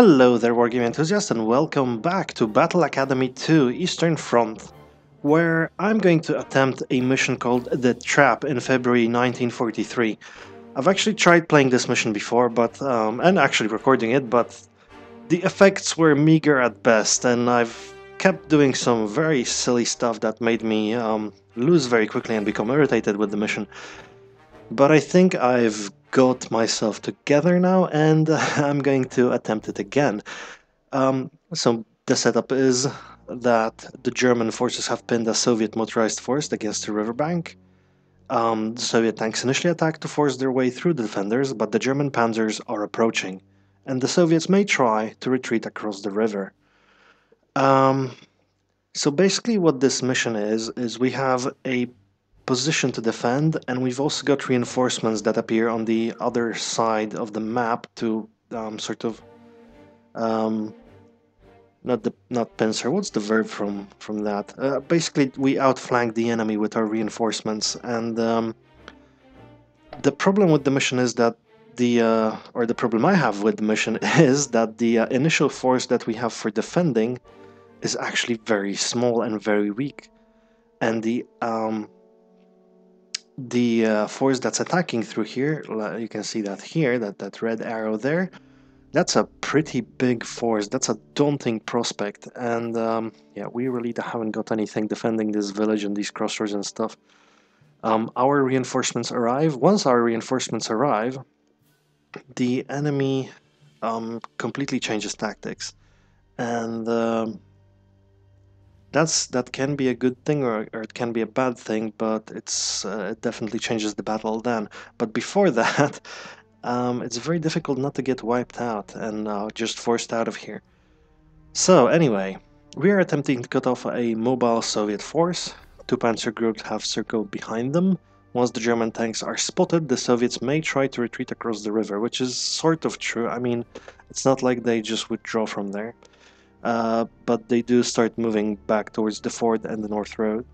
Hello there, Wargaming enthusiasts, and welcome back to Battle Academy 2 Eastern Front, where I'm going to attempt a mission called The Trap in February 1943. I've actually tried playing this mission before, and actually recording it, but the effects were meager at best, and I've kept doing some very silly stuff that made me lose very quickly and become irritated with the mission. But I think I've got myself together now, and I'm going to attempt it again. So the setup is that the German forces have pinned a Soviet motorized force against the riverbank. The Soviet tanks initially attacked to force their way through the defenders, but the German panzers are approaching, and the Soviets may try to retreat across the river. Um, so basically what this mission is we have a position to defend, and we've also got reinforcements that appear on the other side of the map to sort of not pincer. What's the verb from that? Basically, we outflank the enemy with our reinforcements, and the problem with the mission is that the problem I have with the mission is that the initial force that we have for defending is actually very small and very weak, and the force that's attacking through here, you can see that here, that red arrow there. That's a pretty big force. That's a daunting prospect, and yeah, we really haven't got anything defending this village and these crossroads and stuff. Our reinforcements arrive. Once our reinforcements arrive, the enemy completely changes tactics, and that can be a good thing or it can be a bad thing, but it definitely changes the battle then. But before that, it's very difficult not to get wiped out and just forced out of here. So anyway, we are attempting to cut off a mobile Soviet force. Two panzer groups have circled behind them. Once the German tanks are spotted, the Soviets may try to retreat across the river, which is sort of true. I mean, it's not like they just withdraw from there. But they do start moving back towards the ford and the North Road.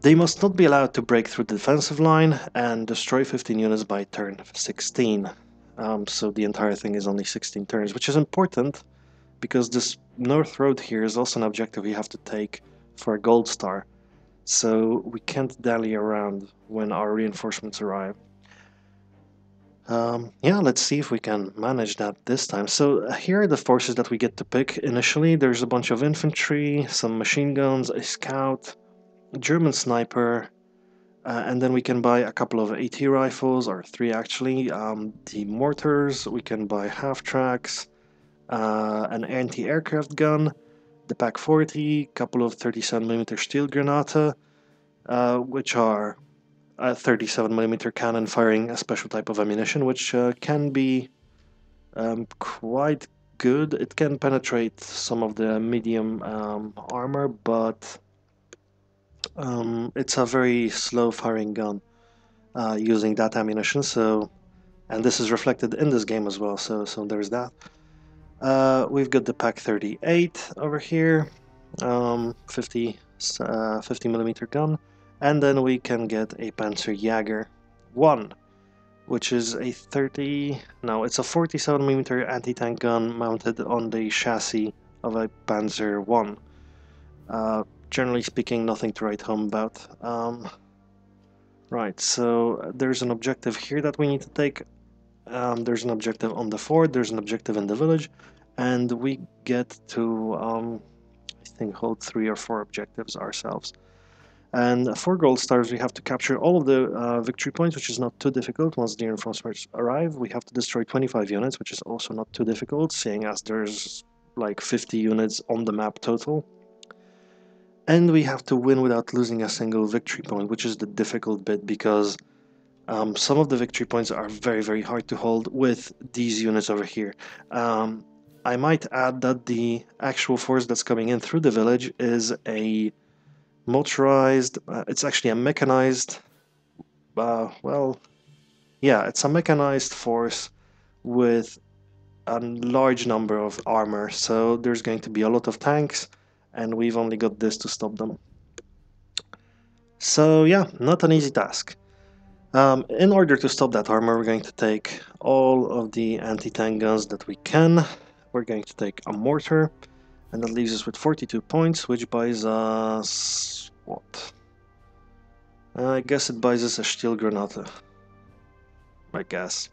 They must not be allowed to break through the defensive line and destroy 15 units by turn 16. So the entire thing is only 16 turns, which is important because this North Road here is also an objective we have to take for a gold star. So we can't dally around when our reinforcements arrive. Yeah, let's see if we can manage that this time. So here are the forces that we get to pick initially. There's a bunch of infantry, some machine guns, a scout, German sniper, and then we can buy a couple of AT rifles, or three actually. The mortars, we can buy half-tracks, an anti-aircraft gun, the PaK-40, couple of 37mm steel granata, which are a 37mm cannon firing a special type of ammunition, which can be quite good. It can penetrate some of the medium armor, but it's a very slow firing gun using that ammunition. So, and this is reflected in this game as well. So there's that. We've got the PaK-38 over here, 50mm gun, and then we can get a Panzerjäger 1, which is a 47mm anti-tank gun mounted on the chassis of a Panzer 1. Generally speaking, nothing to write home about. Right, so there's an objective here that we need to take. There's an objective on the fort, there's an objective in the village, and we get to, I think, hold 3 or 4 objectives ourselves. And for gold stars, we have to capture all of the victory points, which is not too difficult. Once the reinforcements arrive, we have to destroy 25 units, which is also not too difficult, seeing as there's like 50 units on the map total. And we have to win without losing a single victory point, which is the difficult bit, because some of the victory points are very, very hard to hold with these units over here. I might add that the actual force that's coming in through the village is a motorized, it's actually a mechanized, it's a mechanized force with a large number of armor, so there's going to be a lot of tanks, and we've only got this to stop them. So yeah, not an easy task. In order to stop that armor, we're going to take all of the anti-tank guns that we can. we're going to take a mortar, and that leaves us with 42 points, which buys us what? I guess it buys us a Stielgranate, I guess.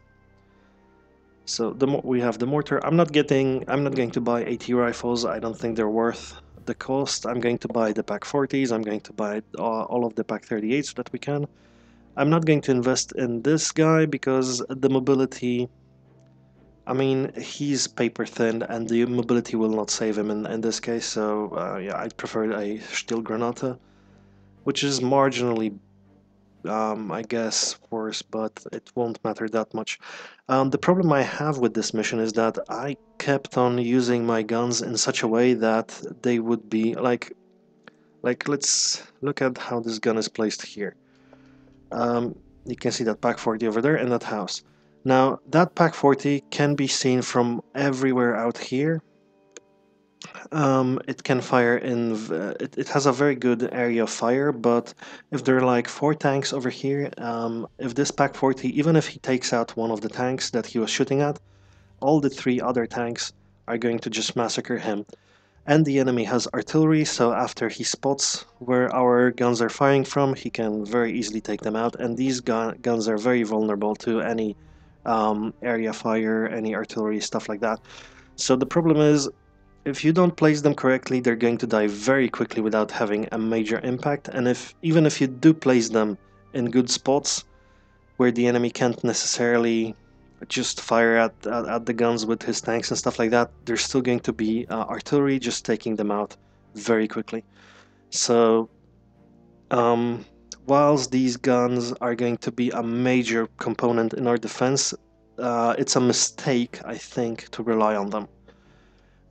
So we have the mortar. I'm not going to buy AT rifles. I don't think they're worth the cost. I'm going to buy the Pak 40s. I'm going to buy all of the Pak 38s that we can. I'm not going to invest in this guy because the mobility, I mean, he's paper thin and the mobility will not save him in this case. So yeah, I'd prefer a Stielgranate, which is marginally I guess worse, but it won't matter that much. The problem I have with this mission is that I kept on using my guns in such a way that they would be like let's look at how this gun is placed here. You can see that Pak 40 over there in that house. Now that Pak 40 can be seen from everywhere out here. It can fire in. It has a very good area of fire, but if there are like 4 tanks over here, if this Pak 40, even if he takes out one of the tanks that he was shooting at, all the 3 other tanks are going to just massacre him. And the enemy has artillery, so after he spots where our guns are firing from, he can very easily take them out. And these guns are very vulnerable to any area fire, any artillery, stuff like that. So the problem is, if you don't place them correctly, they're going to die very quickly without having a major impact. And even if you do place them in good spots where the enemy can't necessarily just fire at the guns with his tanks and stuff like that, there's still going to be artillery just taking them out very quickly. So whilst these guns are going to be a major component in our defense, it's a mistake, I think, to rely on them.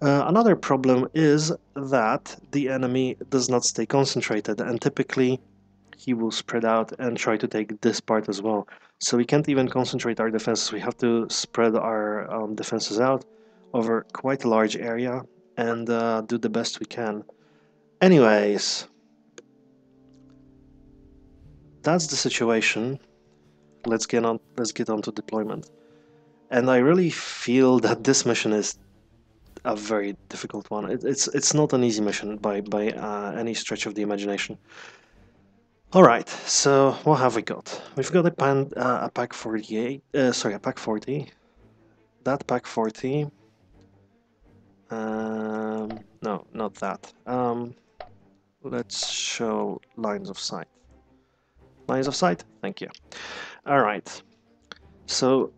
Another problem is that the enemy does not stay concentrated, and typically he will spread out and try to take this part as well. So we can't even concentrate our defenses. We have to spread our defenses out over quite a large area and do the best we can. Anyways, that's the situation. Let's get on to deployment. And I really feel that this mission is a very difficult one. It's not an easy mission by any stretch of the imagination. All right, so what have we got? We've got a Pak 48. Sorry, a Pak 40. That Pak 40. No, not that. Let's show lines of sight. Lines of sight. Thank you. All right. So,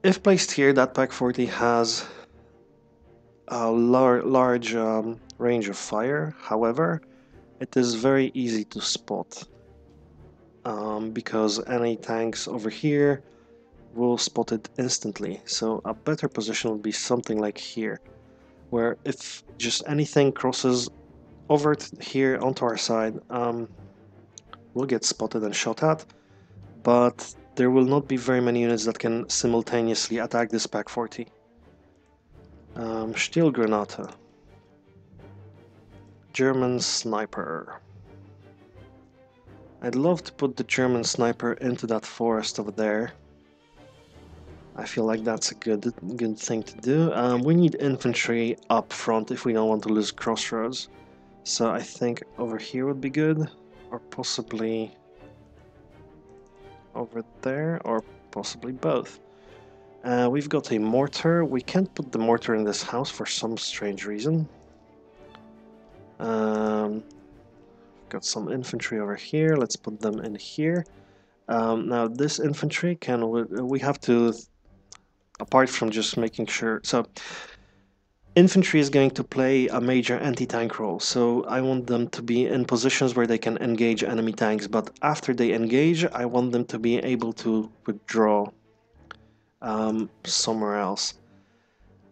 if placed here, that Pak 40 has a large range of fire. However, it is very easy to spot because any tanks over here will spot it instantly. So a better position would be something like here, where if just anything crosses over here onto our side, will get spotted and shot at, but there will not be very many units that can simultaneously attack this Pak 40. Stielgranate. German sniper. I'd love to put the German sniper into that forest over there. I feel like that's a good thing to do. We need infantry up front if we don't want to lose crossroads. So I think over here would be good, or possibly over there, or possibly both. We've got a mortar. We can't put the mortar in this house for some strange reason. Got some infantry over here. Let's put them in here. Now this infantry we have to, apart from just making sure, so infantry is going to play a major anti-tank role, so I want them to be in positions where they can engage enemy tanks, but after they engage, I want them to be able to withdraw somewhere else.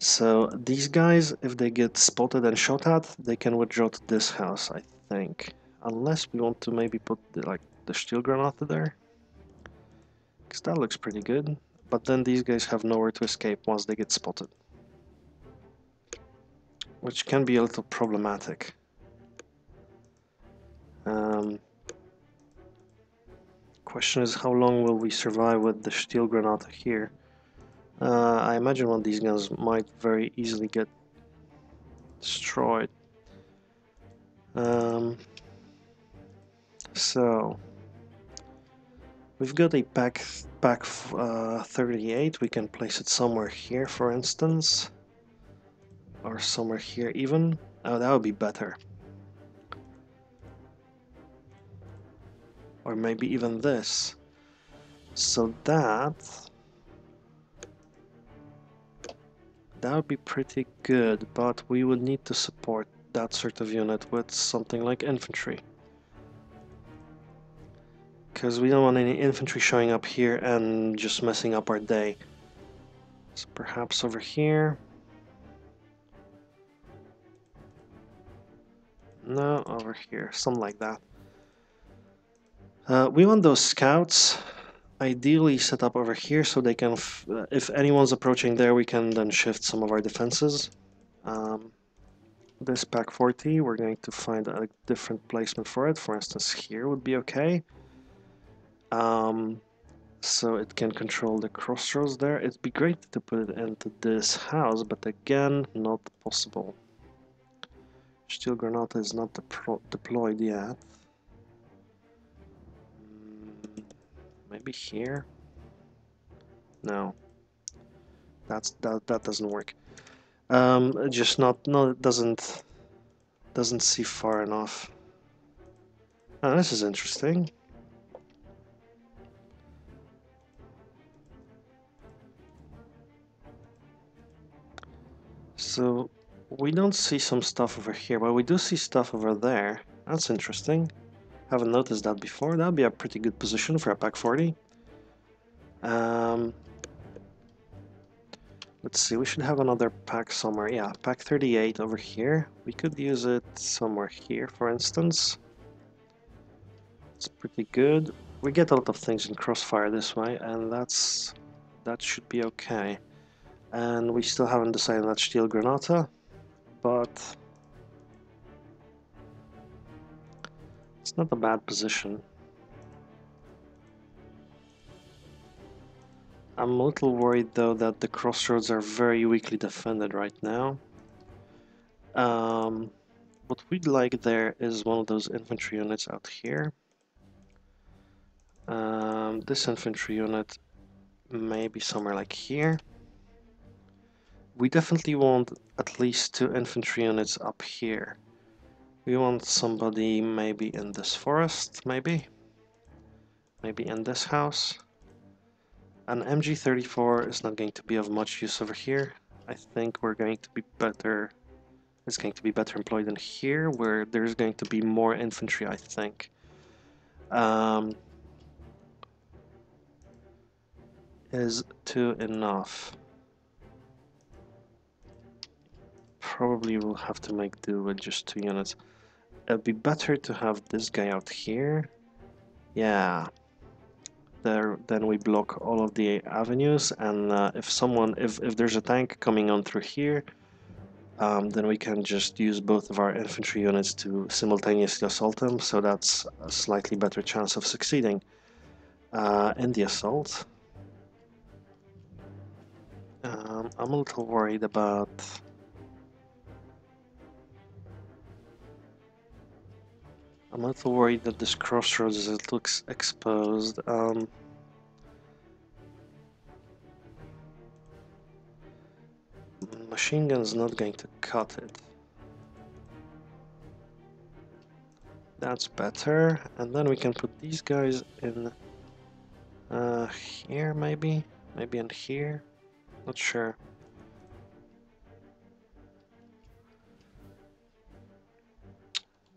So these guys, if they get spotted and shot at, they can withdraw to this house, I think. Unless we want to maybe put the Stielgranate there. Because that looks pretty good. But then these guys have nowhere to escape once they get spotted. Which can be a little problematic. Question is, how long will we survive with the Stielgranate here? I imagine one of these guns might very easily get destroyed. So we've got a pack 38. We can place it somewhere here, for instance, or somewhere here even. Oh, that would be better. Or maybe even this. So that would be pretty good, but we would need to support that sort of unit with something like infantry. Because we don't want any infantry showing up here and just messing up our day. So perhaps over here. No, over here, something like that. We want those scouts ideally set up over here so they can, if anyone's approaching there, we can then shift some of our defenses. This pack 40, we're going to find a different placement for it. For instance, here would be okay. So it can control the crossroads there. It'd be great to put it into this house, but again, not possible. Steel Granata is not deployed yet. Maybe here? No. That doesn't work. Just it doesn't see far enough. Oh, this is interesting. So we don't see some stuff over here, but we do see stuff over there. That's interesting. Haven't noticed that before. That would be a pretty good position for a pack 40. Let's see, we should have another pack somewhere. Yeah, pack 38 over here. We could use it somewhere here, for instance. It's pretty good. We get a lot of things in crossfire this way, and that should be okay. And we still haven't decided on Steel Granata, but it's not a bad position. I'm a little worried though that the crossroads are very weakly defended right now. What we'd like there is one of those infantry units out here. This infantry unit maybe somewhere like here. We definitely want at least 2 infantry units up here. We want somebody maybe in this forest, maybe in this house. An MG34 is not going to be of much use over here. I think we're going to be better. It's going to be better employed in here, where there's going to be more infantry, I think. Is 2 enough? Probably we'll have to make do with just 2 units. It'd be better to have this guy out here. Yeah. Then we block all of the avenues, and if there's a tank coming on through here, then we can just use both of our infantry units to simultaneously assault them, so that's a slightly better chance of succeeding in the assault. I'm a little worried about... I'm a little worried that this crossroads, as it looks exposed. Machine gun's not going to cut it. That's better, and then we can put these guys in here, maybe in here, not sure.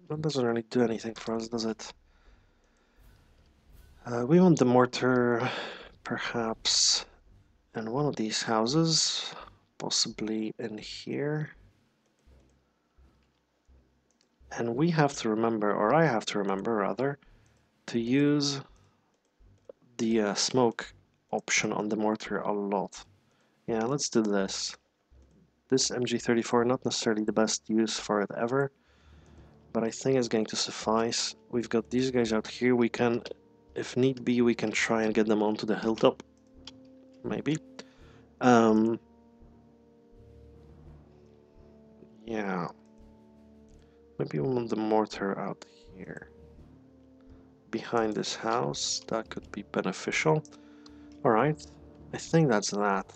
That doesn't really do anything for us, does it? We want the mortar perhaps in one of these houses, possibly in here. And we have to remember, or I have to remember rather, to use the smoke option on the mortar a lot. Yeah, let's do this. This MG34, not necessarily the best use for it ever, but I think it's going to suffice. We've got these guys out here. We can, if need be, we can try and get them onto the hilltop. Maybe. Um, yeah, maybe we want the mortar out here. Behind this house, that could be beneficial. Alright, I think that's that.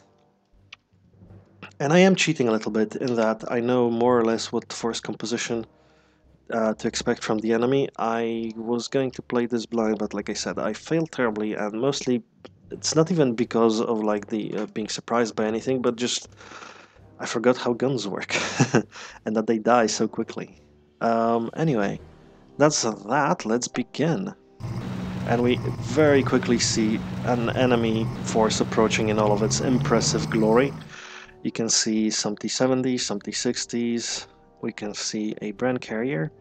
And I am cheating a little bit in that I know more or less what force composition to expect from the enemy. I was going to play this blind, but like I said, I failed terribly, and mostly it's not even because of like the being surprised by anything, but just I forgot how guns work and that they die so quickly. Anyway, that's that. Let's begin. And we very quickly see an enemy force approaching in all of its impressive glory. You can see some T-70s, some T-60s. We can see a Bren carrier.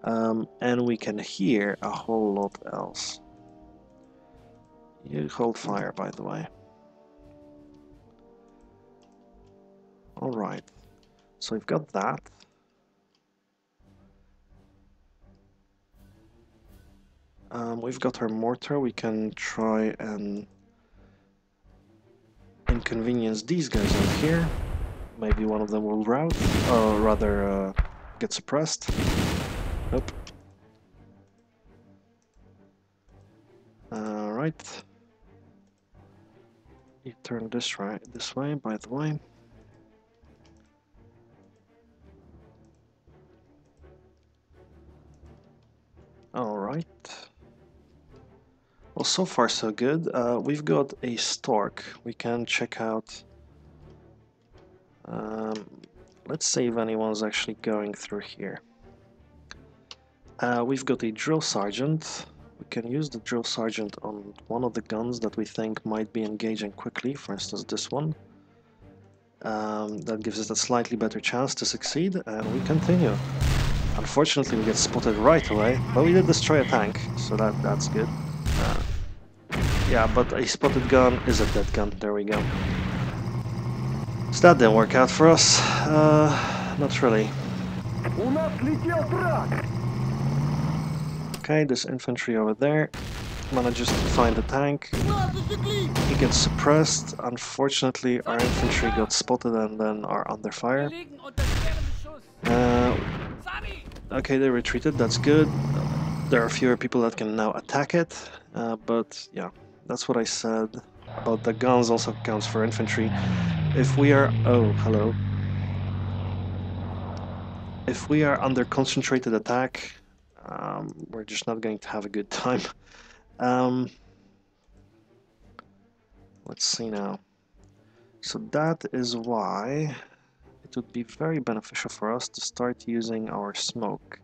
And we can hear a whole lot else. You hold fire, by the way. Alright, so we've got that. We've got our mortar. We can try and inconvenience these guys over here. Maybe one of them will rout, or rather get suppressed. Nope. Alright. You turn this way, by the way. Alright. Well, so far so good. We've got a Stork. We can check out... let's see if anyone's actually going through here. We've got a Drill Sergeant. We can use the Drill Sergeant on one of the guns that we think might be engaging quickly, for instance this one. That gives us a slightly better chance to succeed, and we continue. Unfortunately, we get spotted right away, but we did destroy a tank, so that's good. Yeah, but a spotted gun is a dead gun. There we go. So that didn't work out for us. Not really. Okay, this infantry over there manages to find the tank. He gets suppressed. Unfortunately, our infantry got spotted and then are under fire. Okay, they retreated. That's good. There are fewer people that can now attack it, but yeah, that's what I said about the guns also counts for infantry. If we are... oh, hello. If we are under concentrated attack, we're just not going to have a good time. Let's see now. So that is why it would be very beneficial for us to start using our smoke.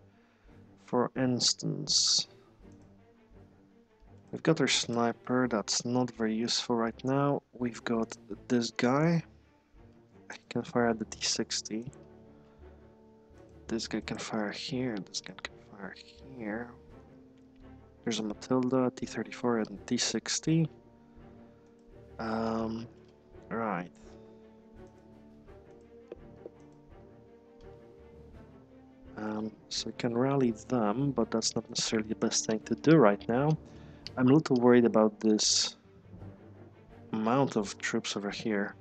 For instance, we've got our sniper, that's not very useful right now. We've got this guy, he can fire at the T-60. This guy can fire here, this guy can fire here. There's a Matilda, T-34 and T-60. Right. So we can rally them, but that's not necessarily the best thing to do right now. I'm a little worried about this amount of troops over here.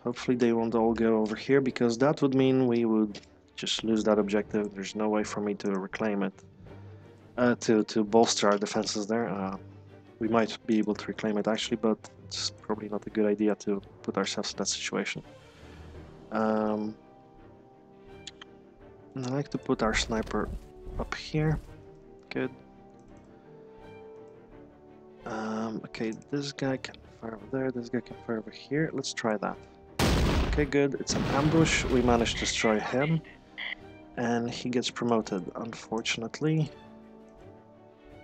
Hopefully they won't all go over here, because that would mean we would just lose that objective. There's no way for me to reclaim it. To bolster our defenses there. We might be able to reclaim it actually, but it's probably not a good idea to put ourselves in that situation. And I like to put our sniper up here. Good. Okay, this guy can fire over there, this guy can fire over here. Let's try that. Okay, good. It's an ambush. We managed to destroy him. And he gets promoted, unfortunately.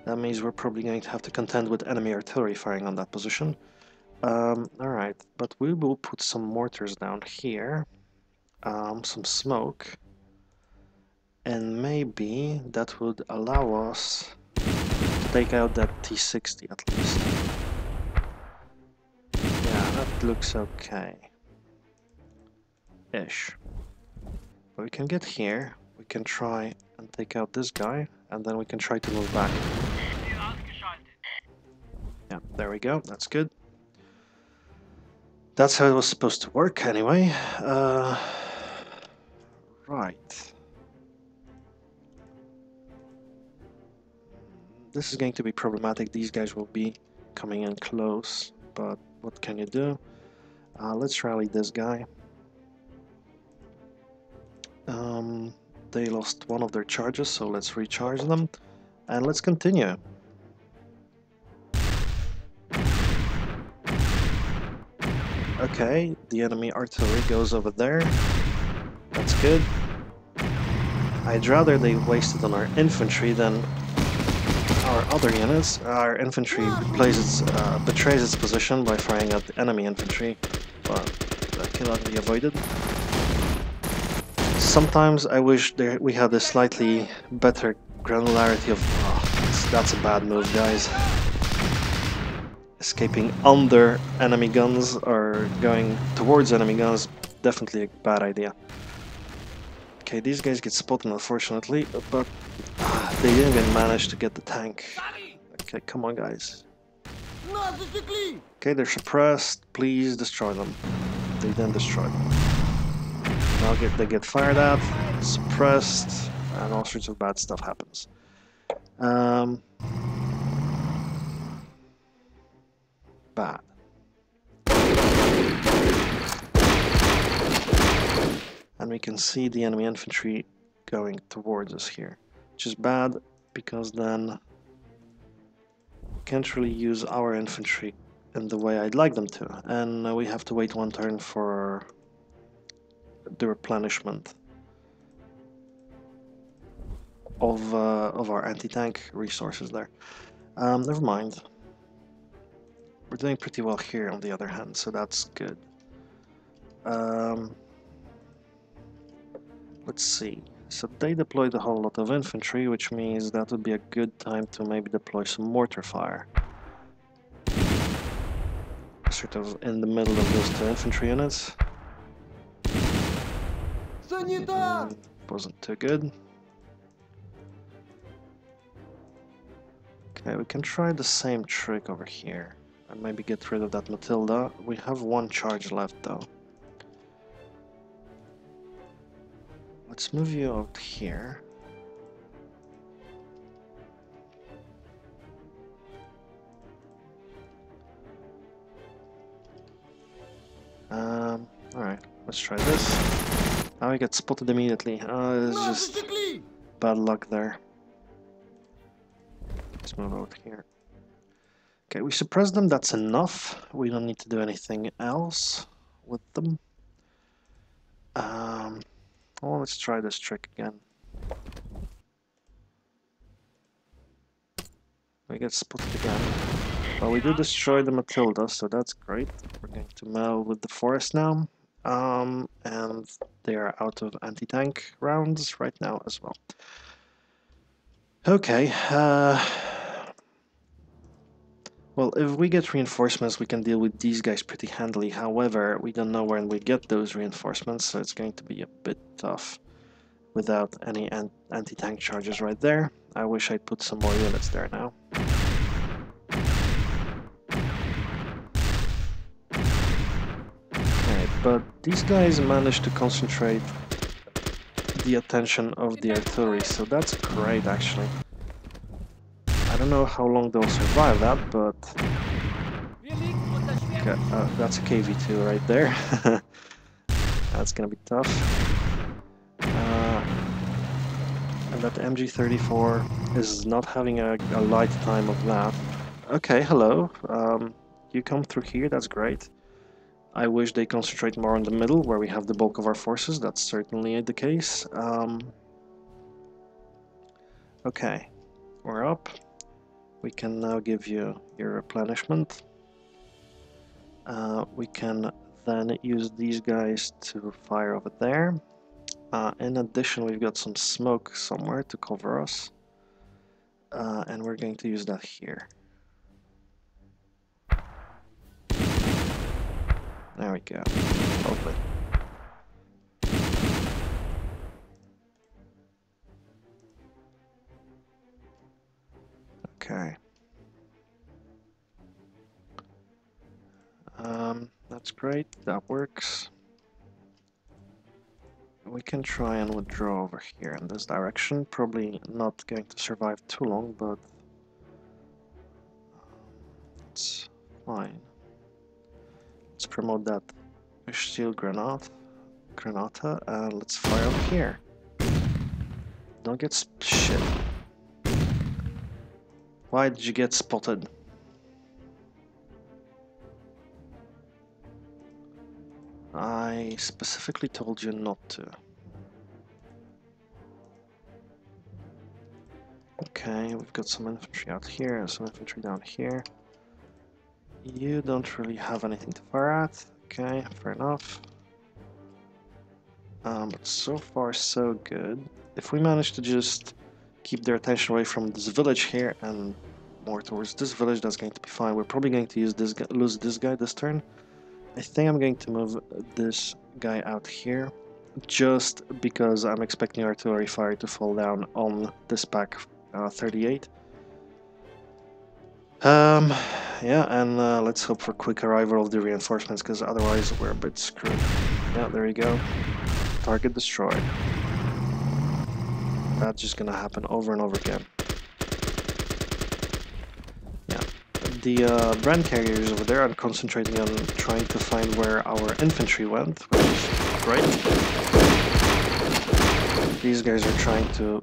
That means we're probably going to have to contend with enemy artillery firing on that position. Alright, but we will put some mortars down here. Some smoke. And maybe that would allow us to take out that T-60 at least. Yeah, that looks okay. Ish. But we can get here, we can try and take out this guy, and then we can try to move back. Yeah, there we go, that's good. That's how it was supposed to work anyway. Right. This is going to be problematic. These guys will be coming in close, but what can you do? Let's rally this guy. They lost one of their charges, so let's recharge them. And let's continue. Okay, the enemy artillery goes over there. That's good. I'd rather they wasted on our infantry than our other units. Our infantry betrays its position by firing at the enemy infantry, but that cannot be avoided. Sometimes I wish we had a slightly better granularity of... Oh, that's a bad move, guys. Escaping under enemy guns or going towards enemy guns, definitely a bad idea. Okay, these guys get spotted unfortunately, but they didn't even manage to get the tank. Okay, come on guys. Okay, they're suppressed, please destroy them. They then destroy them. Now they get fired at, suppressed, and all sorts of bad stuff happens. Bad. And we can see the enemy infantry going towards us here, which is bad because then we can't really use our infantry in the way I'd like them to, and we have to wait one turn for the replenishment of our anti-tank resources there. Never mind. We're doing pretty well here on the other hand, so that's good. Let's see. So they deployed a whole lot of infantry, which means that would be a good time to maybe deploy some mortar fire. Sort of in the middle of those two infantry units. Wasn't too good. Okay, we can try the same trick over here. And maybe get rid of that Matilda. We have one charge left though. Let's move you out here. Alright, let's try this. Now we get spotted immediately. It's just bad luck there. Let's move out here. Okay, we suppress them, that's enough. We don't need to do anything else with them. Well, let's try this trick again. We get spotted again. Well, we do destroy the Matilda, so that's great. We're going to melee with the forest now. And they are out of anti-tank rounds right now as well. Okay. Well, if we get reinforcements, we can deal with these guys pretty handily. However, we don't know when we get those reinforcements, so it's going to be a bit tough without any anti-tank charges right there. I wish I'd put some more units there now. Okay, but these guys managed to concentrate the attention of the artillery, so that's great actually. I don't know how long they'll survive that, but... Okay, that's a KV-2 right there. That's gonna be tough. And that MG34 is not having a light time of that. Okay, hello. You come through here, that's great. I wish they concentrate more on the middle, where we have the bulk of our forces. That's certainly the case. Okay, we're up. We can now give you your replenishment. We can then use these guys to fire over there. In addition, we've got some smoke somewhere to cover us. And we're going to use that here. There we go. Lovely. Okay. That's great, that works. We can try and withdraw over here in this direction. Probably not going to survive too long, but it's fine. Let's promote that steel granata, and let's fire up here. Don't get shit. Why did you get spotted? I specifically told you not to. Okay, we've got some infantry out here and some infantry down here. You don't really have anything to fire at. Okay, fair enough. But so far so good. If we manage to just keep their attention away from this village here and more towards this village, that's going to be fine. We're probably going to use this guy, lose this guy this turn. I think I'm going to move this guy out here, just because I'm expecting artillery fire to fall down on this pack 38. Yeah, and let's hope for quick arrival of the reinforcements, because otherwise we're a bit screwed. Yeah, there you go. Target destroyed. That's just gonna happen over and over again. Yeah, the brand carriers over there are concentrating on trying to find where our infantry went, which is great. These guys are trying to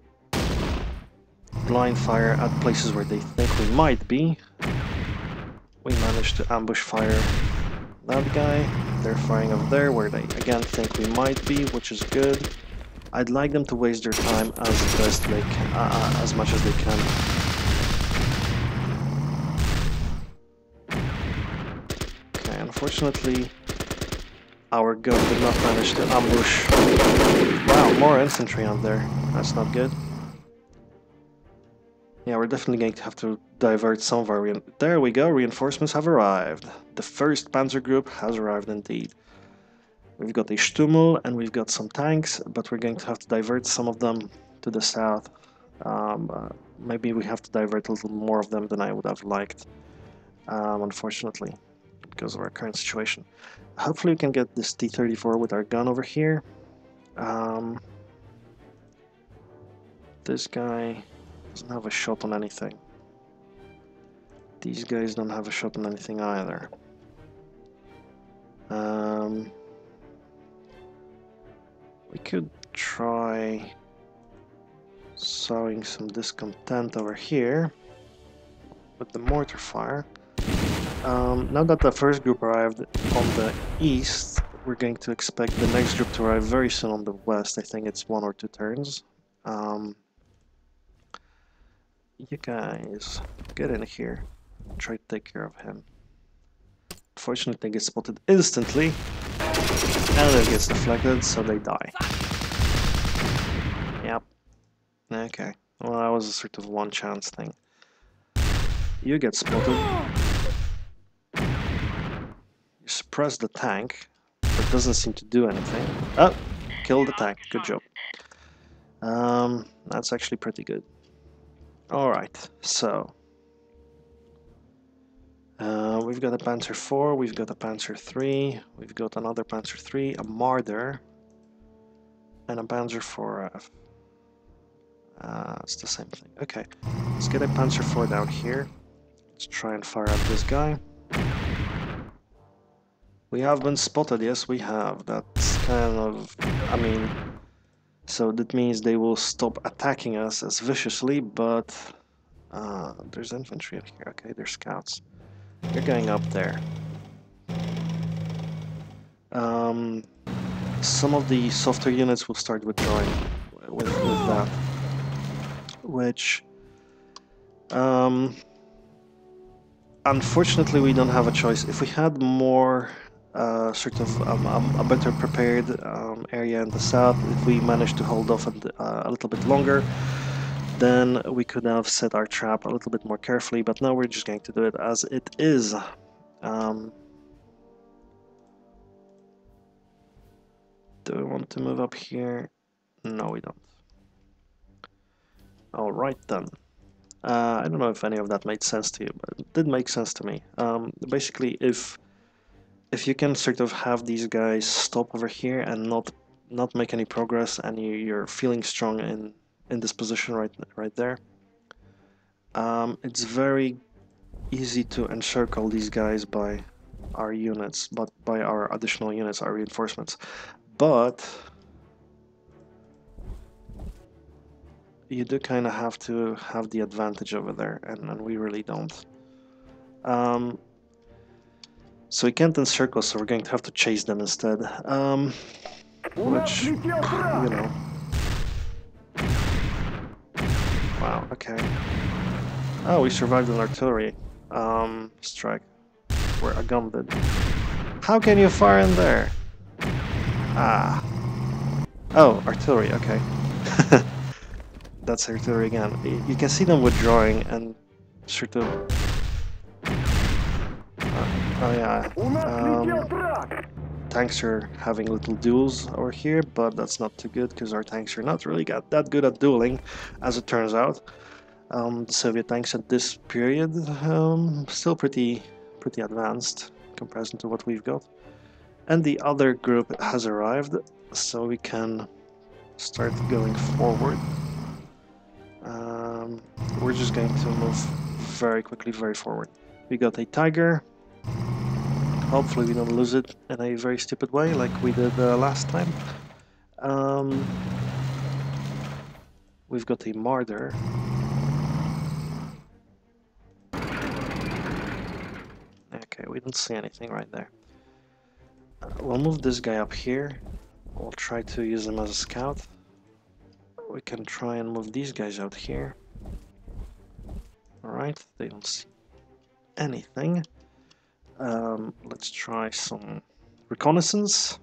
blind fire at places where they think we might be. We managed to ambush fire that guy. They're firing up there where they again think we might be, which is good. I'd like them to waste their time as best they can, as much as they can. Okay, unfortunately, our gun did not manage to ambush. Wow, more infantry on there. That's not good. Yeah, we're definitely going to have to divert some of our there we go, reinforcements have arrived. The first panzer group has arrived indeed. We've got a Stummel and we've got some tanks, but we're going to have to divert some of them to the south. Maybe we have to divert a little more of them than I would have liked, unfortunately, because of our current situation. Hopefully we can get this T-34 with our gun over here. This guy doesn't have a shot on anything. These guys don't have a shot on anything either. We could try sowing some discontent over here with the mortar fire. Now that the first group arrived on the east, we're going to expect the next group to arrive very soon on the west. I think it's 1 or 2 turns. You guys, get in here and try to take care of him. Unfortunately, they get spotted instantly, and it gets deflected, so they die. Yep. Okay. Well, that was a sort of one chance thing. You get spotted. You suppress the tank, but it doesn't seem to do anything. Oh, kill the tank. Good job. That's actually pretty good. Alright, so we've got a Panzer IV, we've got a Panzer III, we've got another Panzer III, a Marder, and a Panzer IV. It's the same thing. Okay, let's get a Panzer IV down here. Let's try and fire at this guy. We have been spotted, yes we have. That's kind of, I mean, so that means they will stop attacking us as viciously, but there's infantry in here. Okay, there's scouts. You're going up there. Some of the softer units will start withdrawing with that, which unfortunately we don't have a choice. If we had more sort of a better prepared area in the south, if we managed to hold off a little bit longer, then we could have set our trap a little bit more carefully, but now we're just going to do it as it is. Do we want to move up here? No, we don't. Alright then. I don't know if any of that made sense to you, but it did make sense to me. Basically, if if you can sort of have these guys stop over here and not make any progress, and you're feeling strong in this position right there, it's very easy to encircle these guys by our units, but by our additional units, our reinforcements. But you do kind of have to have the advantage over there, and we really don't. So we can't encircle, so we're going to have to chase them instead. Which, you know. Wow, okay. Oh, we survived an artillery strike where a gun did. How can you fire in there? Ah. Oh, artillery, okay. That's artillery again. You can see them withdrawing and sort of... oh yeah. Tanks are having little duels over here, but that's not too good because our tanks are not really that good at dueling, as it turns out. The Soviet tanks at this period still pretty advanced in comparison to what we've got. And the other group has arrived, so we can start going forward. We're just going to move very quickly, very forward. We got a Tiger. Hopefully we don't lose it in a very stupid way like we did last time. We've got a Marder. Okay, we don't see anything right there. We'll move this guy up here. We'll try to use him as a scout. We can try and move these guys out here. Alright, they don't see anything. Let's try some reconnaissance.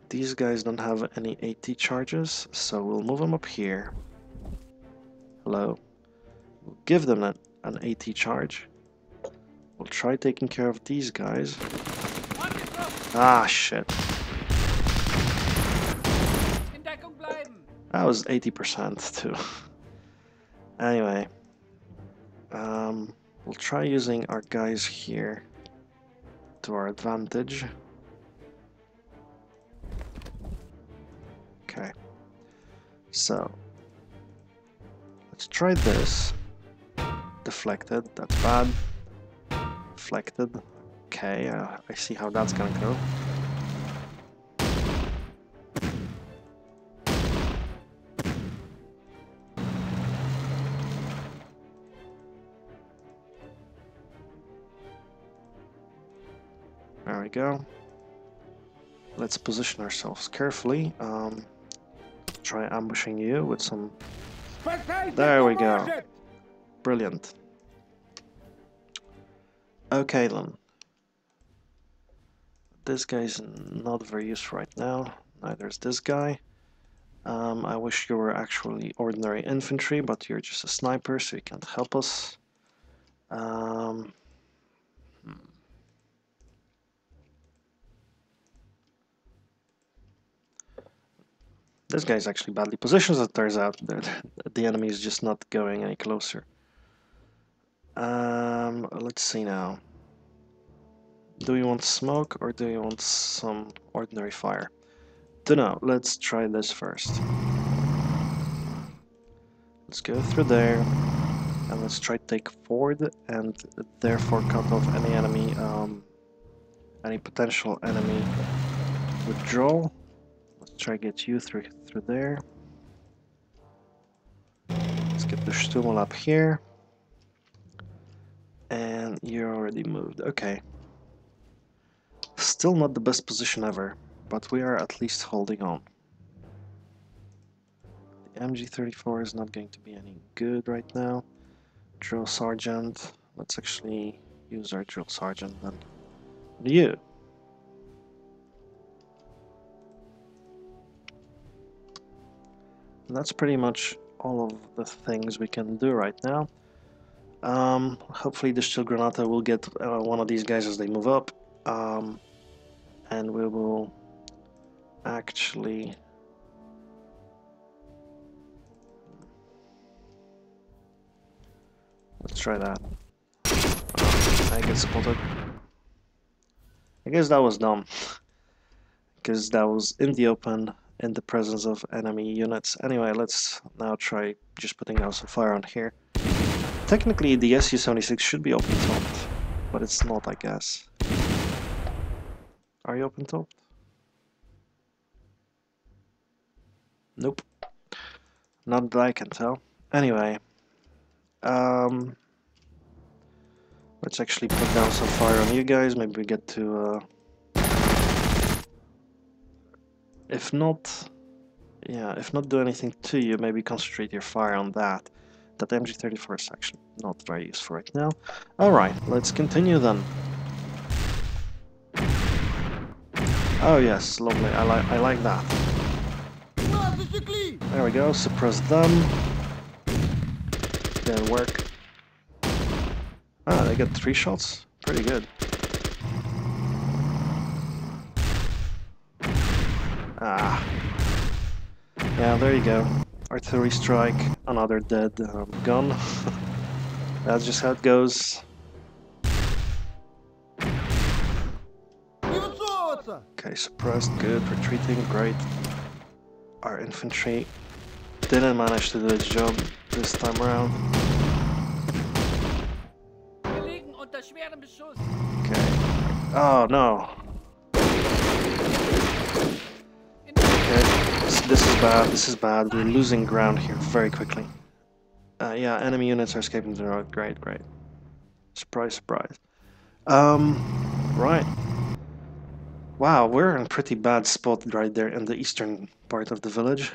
These guys don't have any AT charges, so we'll move them up here. Hello. We'll give them an AT charge. We'll try taking care of these guys. Ah, shit. That was 80% too. Anyway. We'll try using our guys here to our advantage. Okay. So, let's try this. Deflected, that's bad. Deflected. Okay, I see how that's gonna go. There we go. Let's position ourselves carefully. Try ambushing you with some... There we go. Brilliant. Okay then. This guy's not very useful right now. Neither is this guy. I wish you were actually ordinary infantry, but you're just a sniper, so you can't help us. This guy's actually badly positioned, as it turns out. The enemy is just not going any closer. Let's see now. Do we want smoke or do we want some ordinary fire? Dunno, let's try this first. Let's go through there and let's try to take forward and therefore cut off any enemy, any potential enemy withdrawal. Let's try to get you through there. Let's get the Stummel up here. And you're already moved. Okay. Still not the best position ever, but we are at least holding on. The MG34 is not going to be any good right now. Drill Sergeant. Let's actually use our Drill Sergeant then. You. And that's pretty much all of the things we can do right now. Hopefully the Steel Granata will get one of these guys as they move up. And we will actually... Let's try that. I get spotted. I guess that was dumb. Because that was in the open, in the presence of enemy units. Anyway, let's now try just putting down some fire on here. Technically, the Su-76 should be open-topped, but it's not, I guess. Are you open-topped? Nope. Not that I can tell. Anyway, let's actually put down some fire on you guys. Maybe we get to, if not, yeah, if not do anything to you, maybe concentrate your fire on that. That MG34 is actually not very useful right now. Alright, let's continue then. Oh yes, lovely, I like that. There we go, suppress them. Didn't work. Ah, they got 3 shots? Pretty good. Ah. Yeah, there you go. Artillery strike, another dead gun. That's just how it goes. Okay, suppressed, good, retreating, great. Our infantry didn't manage to do its job this time around. Okay. Oh no. Okay, this is bad, this is bad. We're losing ground here very quickly. Yeah, enemy units are escaping the road. Great, great. Surprise, surprise. Right. Wow, we're in a pretty bad spot right there in the eastern part of the village.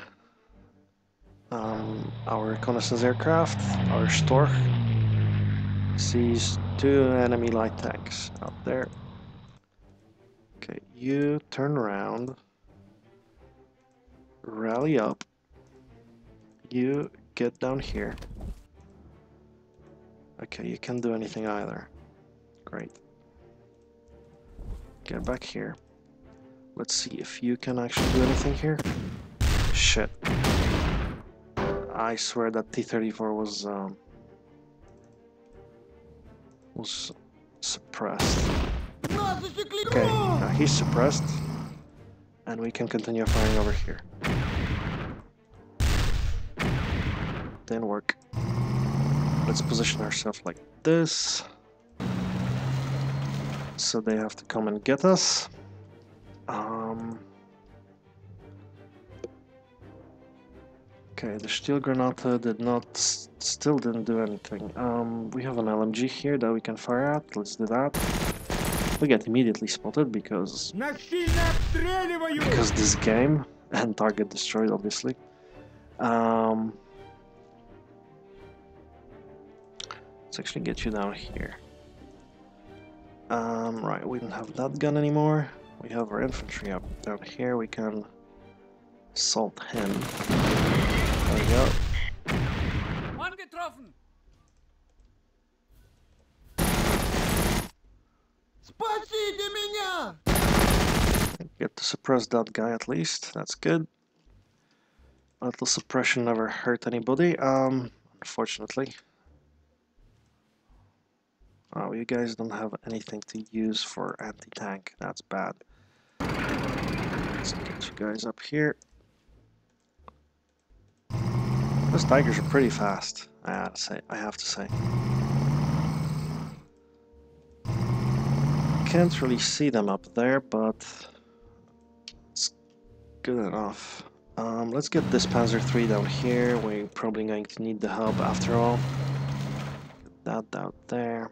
Our reconnaissance aircraft, our Storch, sees 2 enemy light tanks out there. Okay, you turn around, rally up, you get down here. Okay, you can't do anything either. Great. Get back here. Let's see if you can actually do anything here. Shit. I swear that T-34 was suppressed. Okay, now he's suppressed, and we can continue firing over here. Didn't work. Let's position ourselves like this, so they have to come and get us. Okay, the Stielgranate did not, still didn't do anything. We have an LMG here that we can fire at. Let's do that. We get immediately spotted because this game and target destroyed, obviously. Let's actually get you down here. Right, we don't have that gun anymore. We have our infantry up down here. We can assault him. There we go. Get to suppress that guy at least. That's good. A little suppression never hurt anybody. Unfortunately. Oh, you guys don't have anything to use for anti-tank. That's bad. Let's get you guys up here. Those Tigers are pretty fast, I have to say. Can't really see them up there, but it's good enough. Let's get this Panzer III down here. We're probably going to need the hub after all. Get that out there.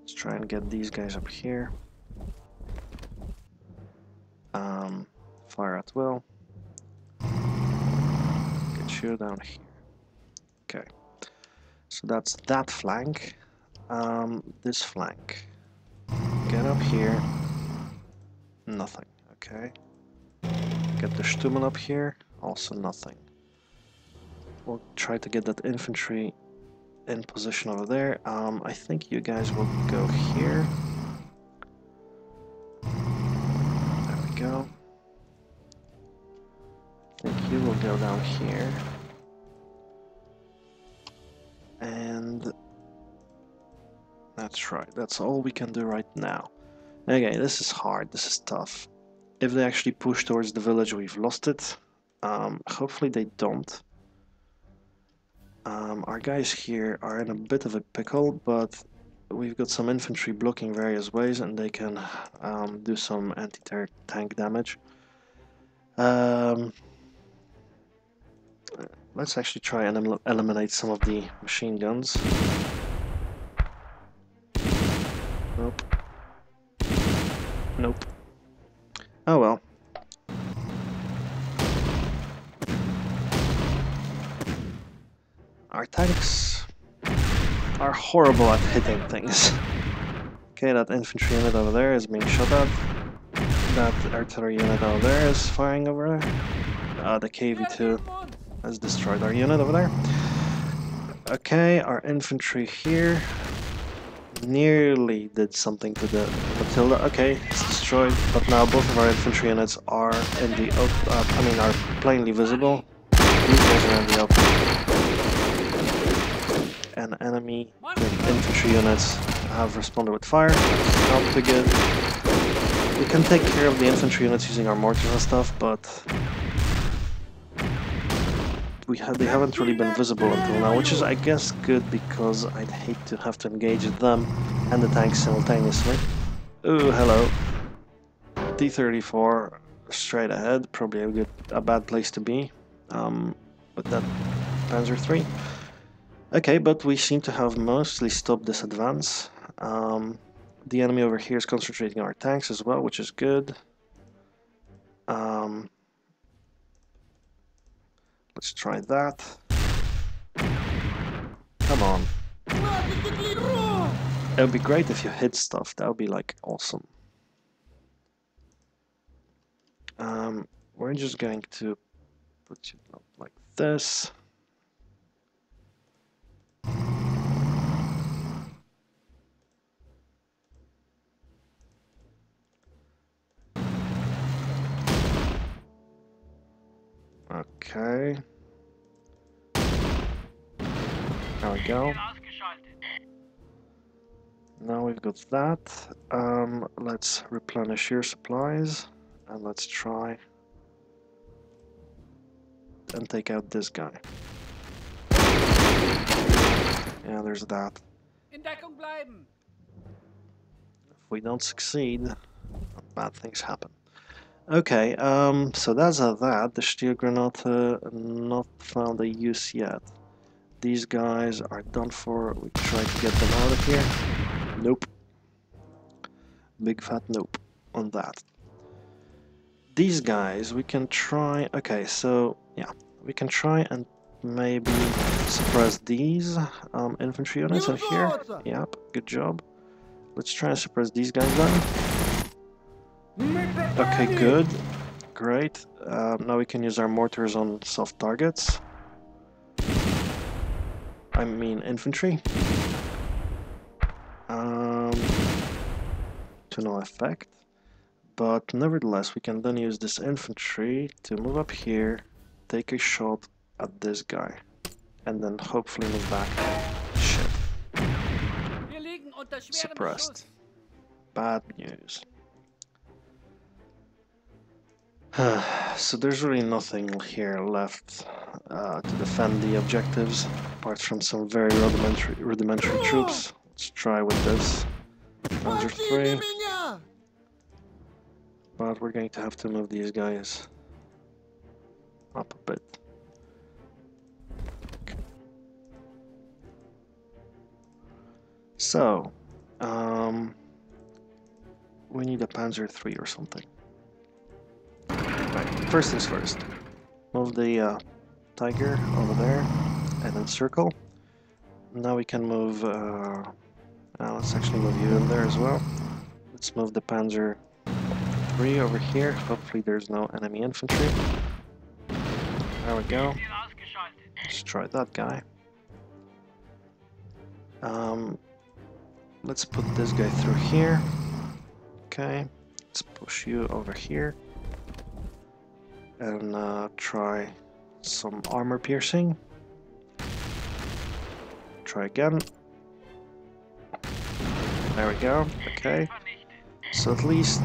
Let's try and get these guys up here. Fire at will. Get you down here. Okay. So that's that flank. This flank. Get up here. Nothing. Okay. Get the Sturmen up here. Also nothing. We'll try to get that infantry in position over there. I think you guys will go here. There we go. I think you will go down here. And That's right, that's all we can do right now. Okay, this is hard, this is tough. If they actually push towards the village, we've lost it. Hopefully they don't. Our guys here are in a bit of a pickle, but we've got some infantry blocking various ways and they can do some anti-tank damage. Let's actually try and eliminate some of the machine guns. Nope. Nope. Oh well. Our tanks are horrible at hitting things. Okay, that infantry unit over there is being shot at. That artillery unit over there is firing over there. The KV-2 has destroyed our unit over there. Okay, our infantry here nearly did something to the Matilda. Okay, it's destroyed, but now both of our infantry units are in the open. Are plainly visible. These guys are in the open. And enemy infantry units have responded with fire. Not too good. We can take care of the infantry units using our mortars and stuff, but they haven't really been visible until now, which is, I guess, good because I'd hate to have to engage them and the tanks simultaneously. Ooh, hello. T-34 straight ahead, probably a bad place to be with that Panzer III. Okay, but we seem to have mostly stopped this advance. The enemy over here is concentrating on our tanks as well, which is good. Let's try that. Come on. It would be great if you hit stuff, that would be like awesome. We're just going to put you up like this. Okay. There we go. Now we've got that. Let's replenish your supplies and let's try and take out this guy. Yeah, there's that. If we don't succeed, bad things happen. Okay, so that's that. The Stiergranate not found a use yet. These guys are done for. We try to get them out of here. Nope. Big fat nope on that. These guys, we can try. Okay, so yeah, we can try and maybe suppress these infantry units in here. Yep, good job. Let's try and suppress these guys then. Okay, good. Great. Now we can use our mortars on soft targets. I mean infantry. To no effect. But nevertheless, we can then use this infantry to move up here, take a shot at this guy, and then hopefully move back. Shit. Suppressed. Bad news. So there's really nothing here left to defend the objectives, apart from some very rudimentary troops. Let's try with this. Panzer III. But we're going to have to move these guys up a bit. Okay. So, we need a Panzer III or something. Right, first things first. Move the Tiger over there and then circle. Now we can move, let's actually move you in there as well. Let's move the Panzer III over here. Hopefully there's no enemy infantry. There we go. Let's try that guy. Let's put this guy through here. Okay. Let's push you over here. And try some armor piercing. Try again. There we go, okay. So at least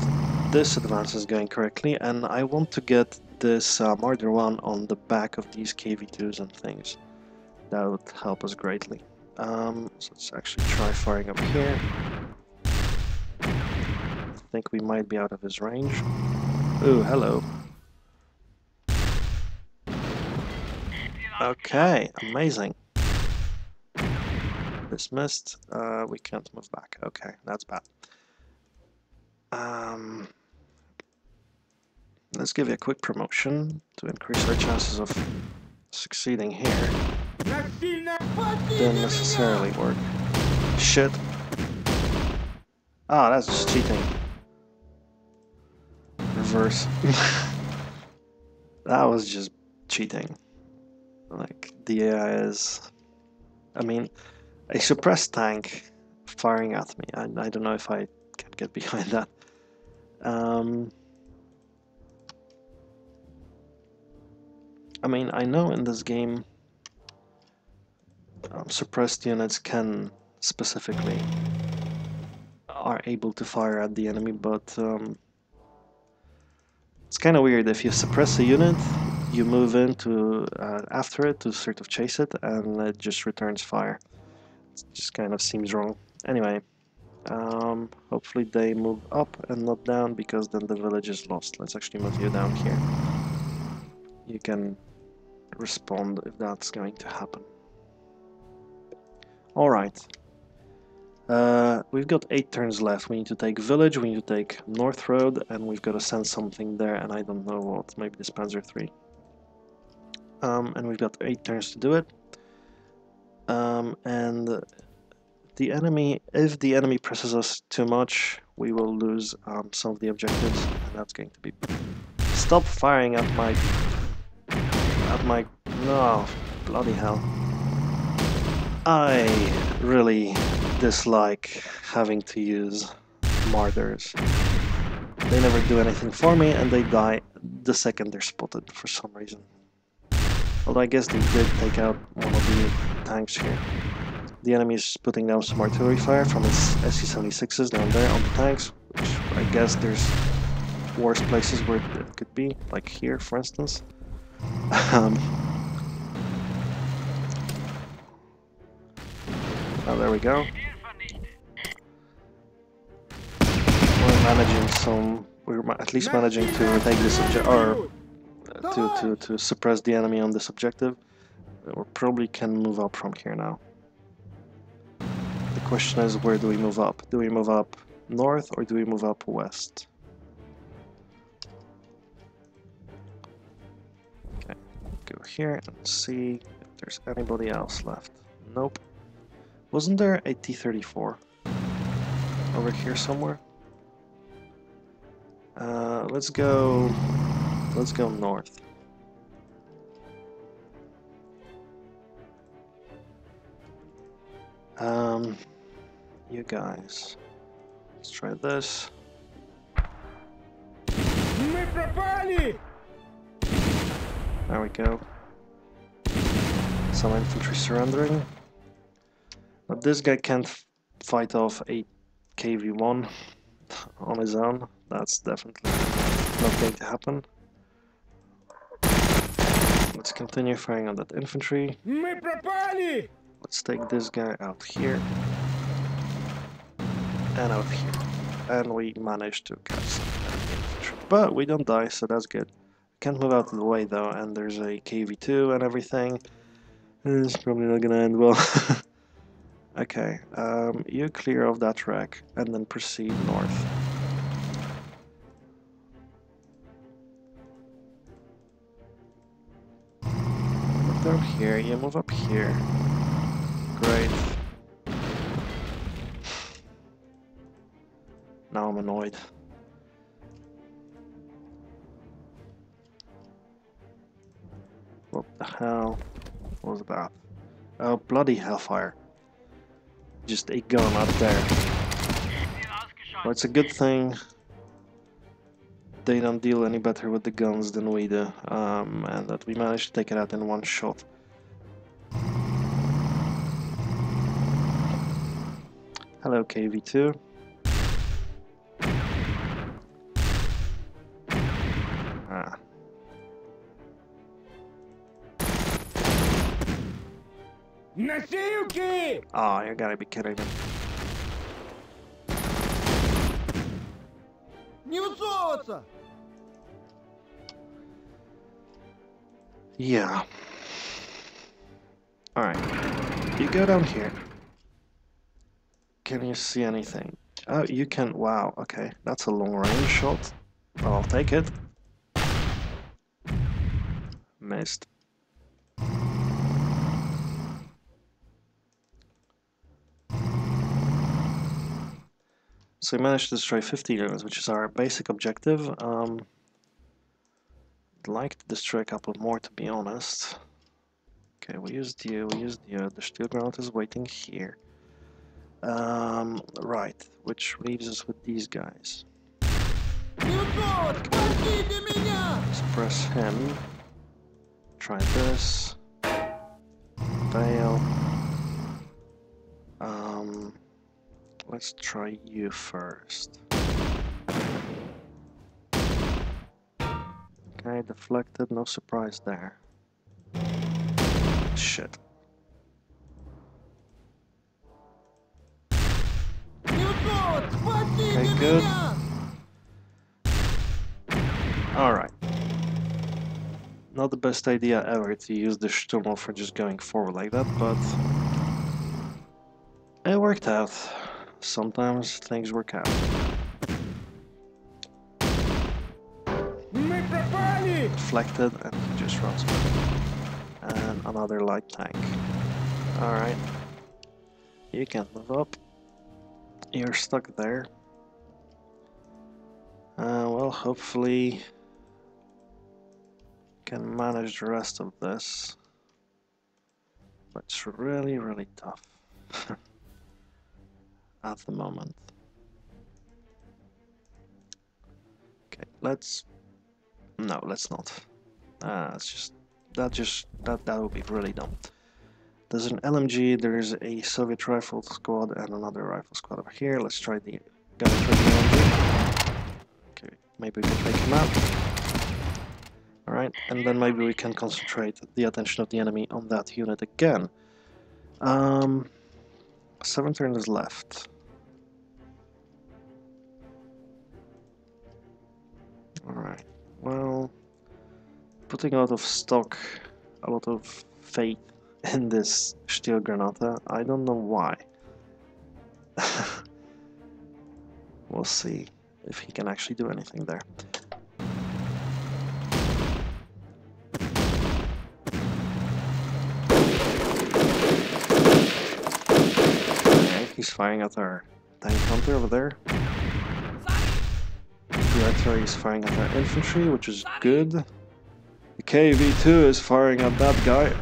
this advance is going correctly, and I want to get this Marder 1 on the back of these KV2s and things. That would help us greatly. So let's actually try firing up here. I think we might be out of his range. Ooh, hello. Okay, amazing. Dismissed. We can't move back. Okay, that's bad. Let's give you a quick promotion to increase our chances of succeeding here. Didn't necessarily work. Shit. Ah, that's just cheating. Reverse. That was just cheating. Like, the AI is... I mean, a suppressed tank firing at me. I don't know if I can get behind that. I mean, I know in this game suppressed units can specifically are able to fire at the enemy, but it's kind of weird. If you suppress a unit, you move into after it to sort of chase it, and it just returns fire. It just kind of seems wrong. Anyway, hopefully they move up and not down, because then the village is lost. Let's actually move you down here. You can respond if that's going to happen. Alright. We've got 8 turns left. We need to take village, we need to take North Road, and we've got to send something there, and I don't know what. Maybe this Panzer III. And we've got 8 turns to do it. And the enemy, if the enemy presses us too much, we will lose some of the objectives, and that's going to be... Stop firing at my... No, bloody hell. I really dislike having to use Marders. They never do anything for me, and they die the second they're spotted for some reason. Although I guess they did take out one of the tanks here. The enemy is putting down some artillery fire from its SC-76s down there on the tanks, which I guess there's worse places where it could be, like here, for instance. Oh, there we go. We're at least managing to take this objective, or to suppress the enemy on this objective. We probably can move up from here now. The question is, where do we move up? Do we move up north, or do we move up west? Okay, go here and see if there's anybody else left. Nope. Wasn't there a T-34 over here somewhere? Let's go north. You guys, let's try this. There we go. Some infantry surrendering. But this guy can't fight off a KV-1 on his own. That's definitely not going to happen. Let's continue firing on that infantry. Let's take this guy out here. And out here. And we managed to catch some infantry. But we don't die, so that's good. Can't move out of the way though, and there's a KV-2 and everything. It's probably not gonna end well. Okay, you clear off that track and then proceed north. Move down here, you move up here. Great. Now I'm annoyed. What the hell was that? Oh, bloody hellfire. Just a gun up there. Well, it's a good thing they don't deal any better with the guns than we do, and that we managed to take it out in one shot. Hello, KV2. Ah. Oh, you gotta be kidding me. Yeah. Alright. You go down here. Can you see anything? Oh, you can. Wow, okay. That's a long range shot. I'll take it. Missed. So we managed to destroy 50 units, which is our basic objective. I'd like to destroy a couple more, to be honest. Okay, we used you, The steel ground is waiting here. Right, which leaves us with these guys. Let's press him. Try this. Fail. Let's try you first. Okay, deflected, no surprise there. Shit. Okay, good. Alright. Not the best idea ever to use the Sturm for just going forward like that, but it worked out. Sometimes things work out. Deflected, and he just runs back. And another light tank. Alright. You can't move up. You're stuck there. Well, hopefully can manage the rest of this. But it's really, really tough at the moment. Okay, let's... No, let's not. It's just... That would be really dumb. There's an LMG, there's a Soviet rifle squad, and another rifle squad over here. Let's try the gun for the LMG. Okay, maybe we can take him out. Alright, and then maybe we can concentrate the attention of the enemy on that unit again. 7 turns left. Alright, well, putting a lot of stock, a lot of faith in this Stilgranate. I don't know why. We'll see if he can actually do anything there. Okay, he's firing at our tank hunter over there. The artillery is firing at our infantry, which is good. The KV-2 is firing at that guy.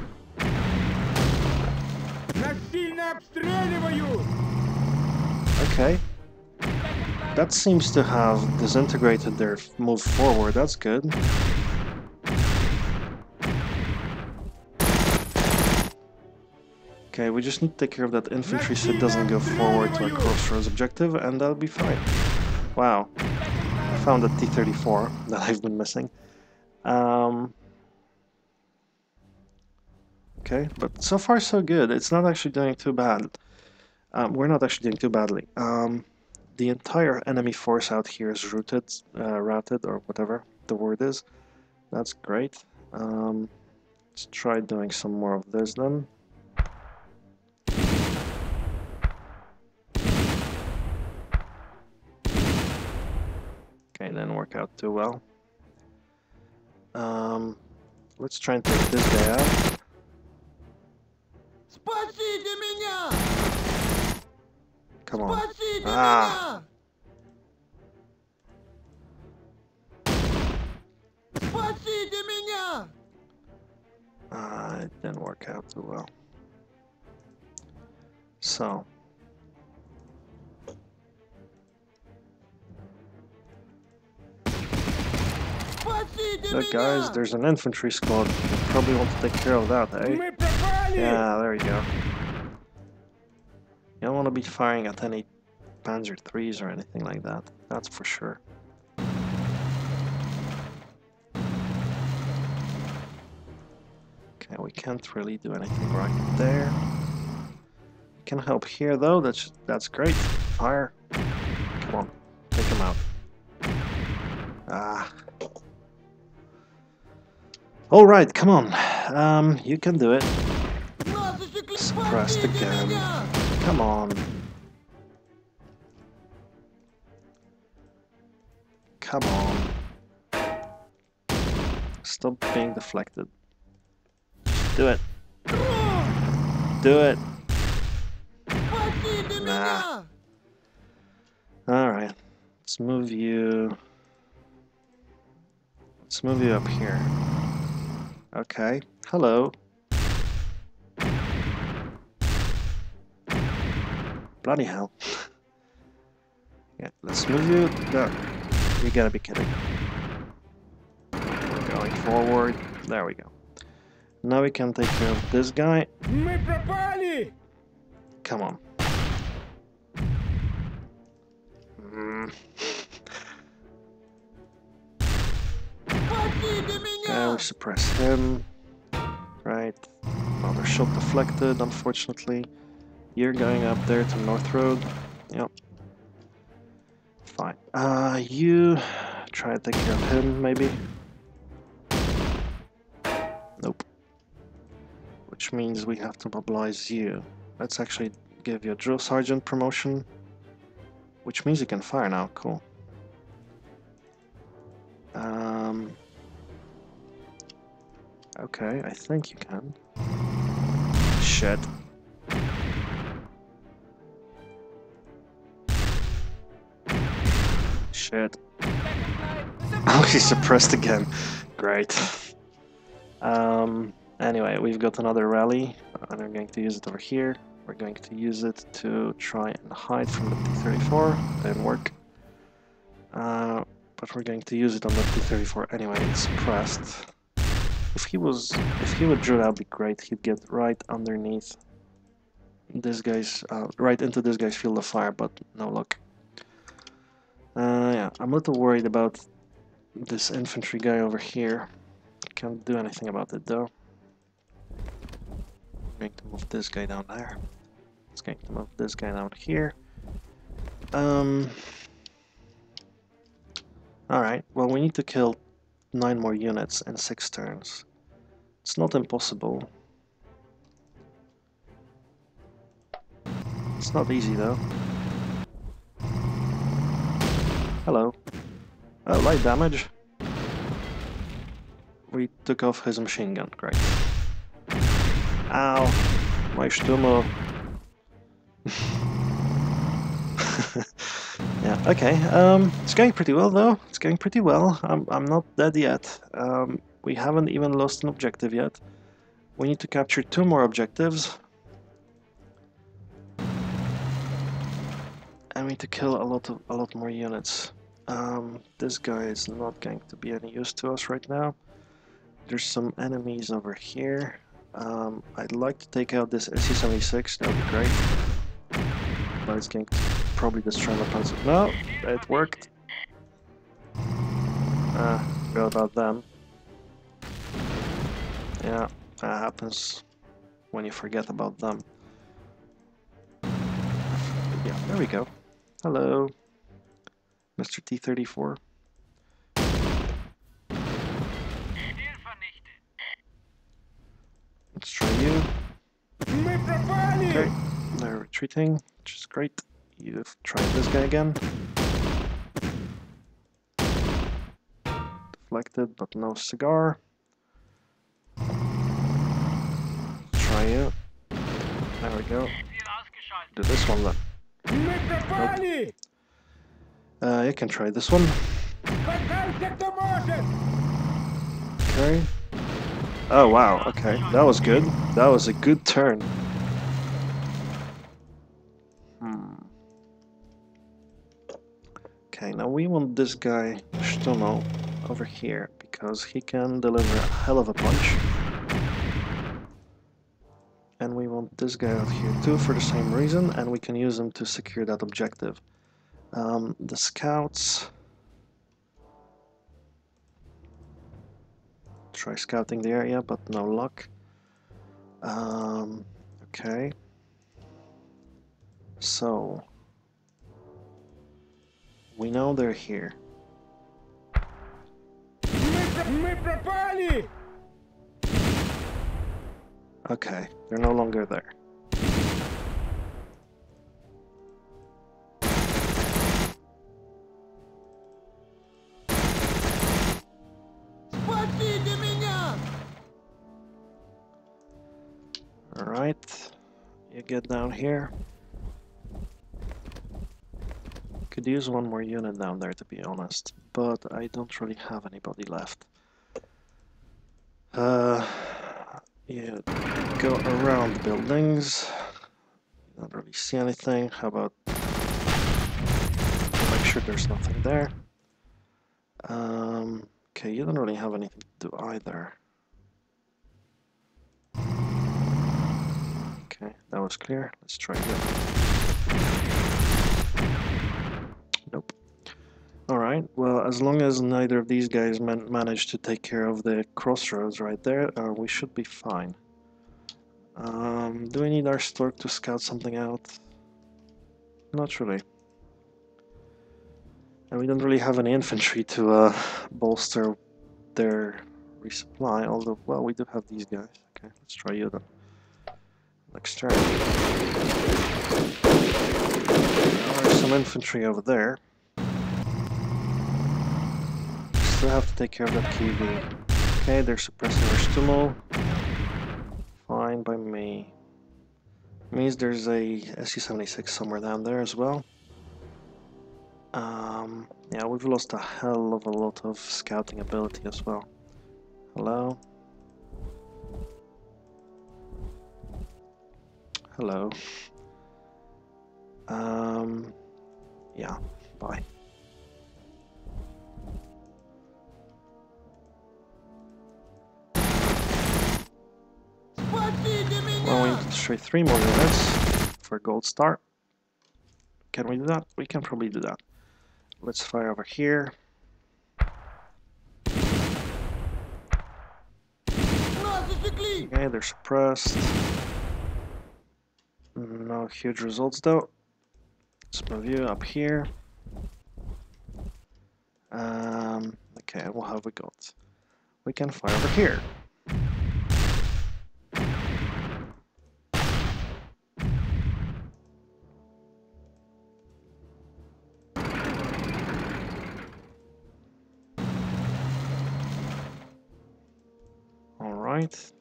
Okay. That seems to have disintegrated their move forward, that's good. Okay, we just need to take care of that infantry so it doesn't go forward to our crossroads objective, and that'll be fine. Wow. I found a T-34 that I've been missing. Okay, but so far so good. It's not actually doing too bad. We're not actually doing too badly. The entire enemy force out here is routed, or whatever the word is. That's great. Let's try doing some more of this then. Okay, didn't work out too well. Let's try and take this guy out. Come on. Ah! It didn't work out too well. So. Look guys, there's an infantry squad. You probably want to take care of that, eh? Yeah, there you go. You don't want to be firing at any Panzer IIIs or anything like that, that's for sure. Okay, we can't really do anything right there. Can help here though, that's great. Fire. Come on, take him out. Ah. Alright, come on. You can do it. Suppressed again. Come on. Come on. Stop being deflected. Do it. Do it. Nah. Alright. Let's move you. Let's move you up here. Okay. Hello. Bloody hell. Yeah, let's move you. No. You gotta be kidding. We're going forward. There we go. Now we can take care of this guy. Come on. Okay, we suppress him. Right. Another shot deflected, unfortunately. You're going up there to North Road. Yep. Fine. You try to take care of him, maybe? Nope. Which means we have to mobilize you. Let's actually give you a drill sergeant promotion. Which means you can fire now, cool. Okay, I think you can. Shit. Shit. Oh, he's suppressed again. Great. Anyway, we've got another rally, and we're going to use it over here. We're going to use it to try and hide from the T-34. Didn't work. But we're going to use it on the T-34 anyway. It's suppressed. If he would drill, that'd be great. He'd get right underneath this guy's, right into this guy's field of fire, but no luck. Yeah, I'm a little worried about this infantry guy over here. Can't do anything about it though. I'm going to move this guy down there. It's going to move this guy down here. Alright, well we need to kill 9 more units in 6 turns. It's not impossible. It's not easy though. Hello. Oh, light damage. We took off his machine gun, great. Ow, my Stimme. Yeah, okay. It's going pretty well though. It's going pretty well. I'm not dead yet. We haven't even lost an objective yet. We need to capture 2 more objectives. And we need to kill a lot more units. This guy is not going to be any use to us right now. There's some enemies over here. I'd like to take out this SE-76, that would be great. But it's going to probably destroy my panzer. No, it worked. Forgot about them. Yeah, that happens when you forget about them. Yeah, there we go. Hello, Mr. T-34. Let's try you. Okay, they're retreating, which is great. You've tried this guy again. Deflected, but no cigar. Try you. There we go. Do this one then. Nope. You can try this one. Okay. Oh wow, okay, that was good. That was a good turn. Okay, now we want this guy, Stimme, over here, because he can deliver a hell of a punch. and we want this guy out here too for the same reason, and we can use him to secure that objective. The scouts... Try scouting the area, but no luck. Okay. So... we know they're here. Okay, they're no longer there. Alright, you get down here. Could use one more unit down there, to be honest, but I don't really have anybody left. You go around the buildings. You don't really see anything. How about make sure there's nothing there? Okay, you don't really have anything to do either. Okay, that was clear. Let's try again. Nope. Alright, well, as long as neither of these guys manage to take care of the crossroads right there, we should be fine. Do we need our stork to scout something out? Not really. And we don't really have any infantry to bolster their resupply, although, well, we do have these guys. Okay, let's try you then. Next turn. There's some infantry over there. Still have to take care of that KV. Okay, they're suppressing our Stummel. Fine by me. Means there's a SU-76 somewhere down there as well. Yeah, we've lost a hell of a lot of scouting ability as well. Hello? Hello. Yeah, bye. Well, we need to destroy 3 more units for a gold star. Can we do that? We can probably do that. Let's fire over here. Okay, they're suppressed. No huge results though. Let's move you up here. Okay, what have we got? We can fire over here. Alright.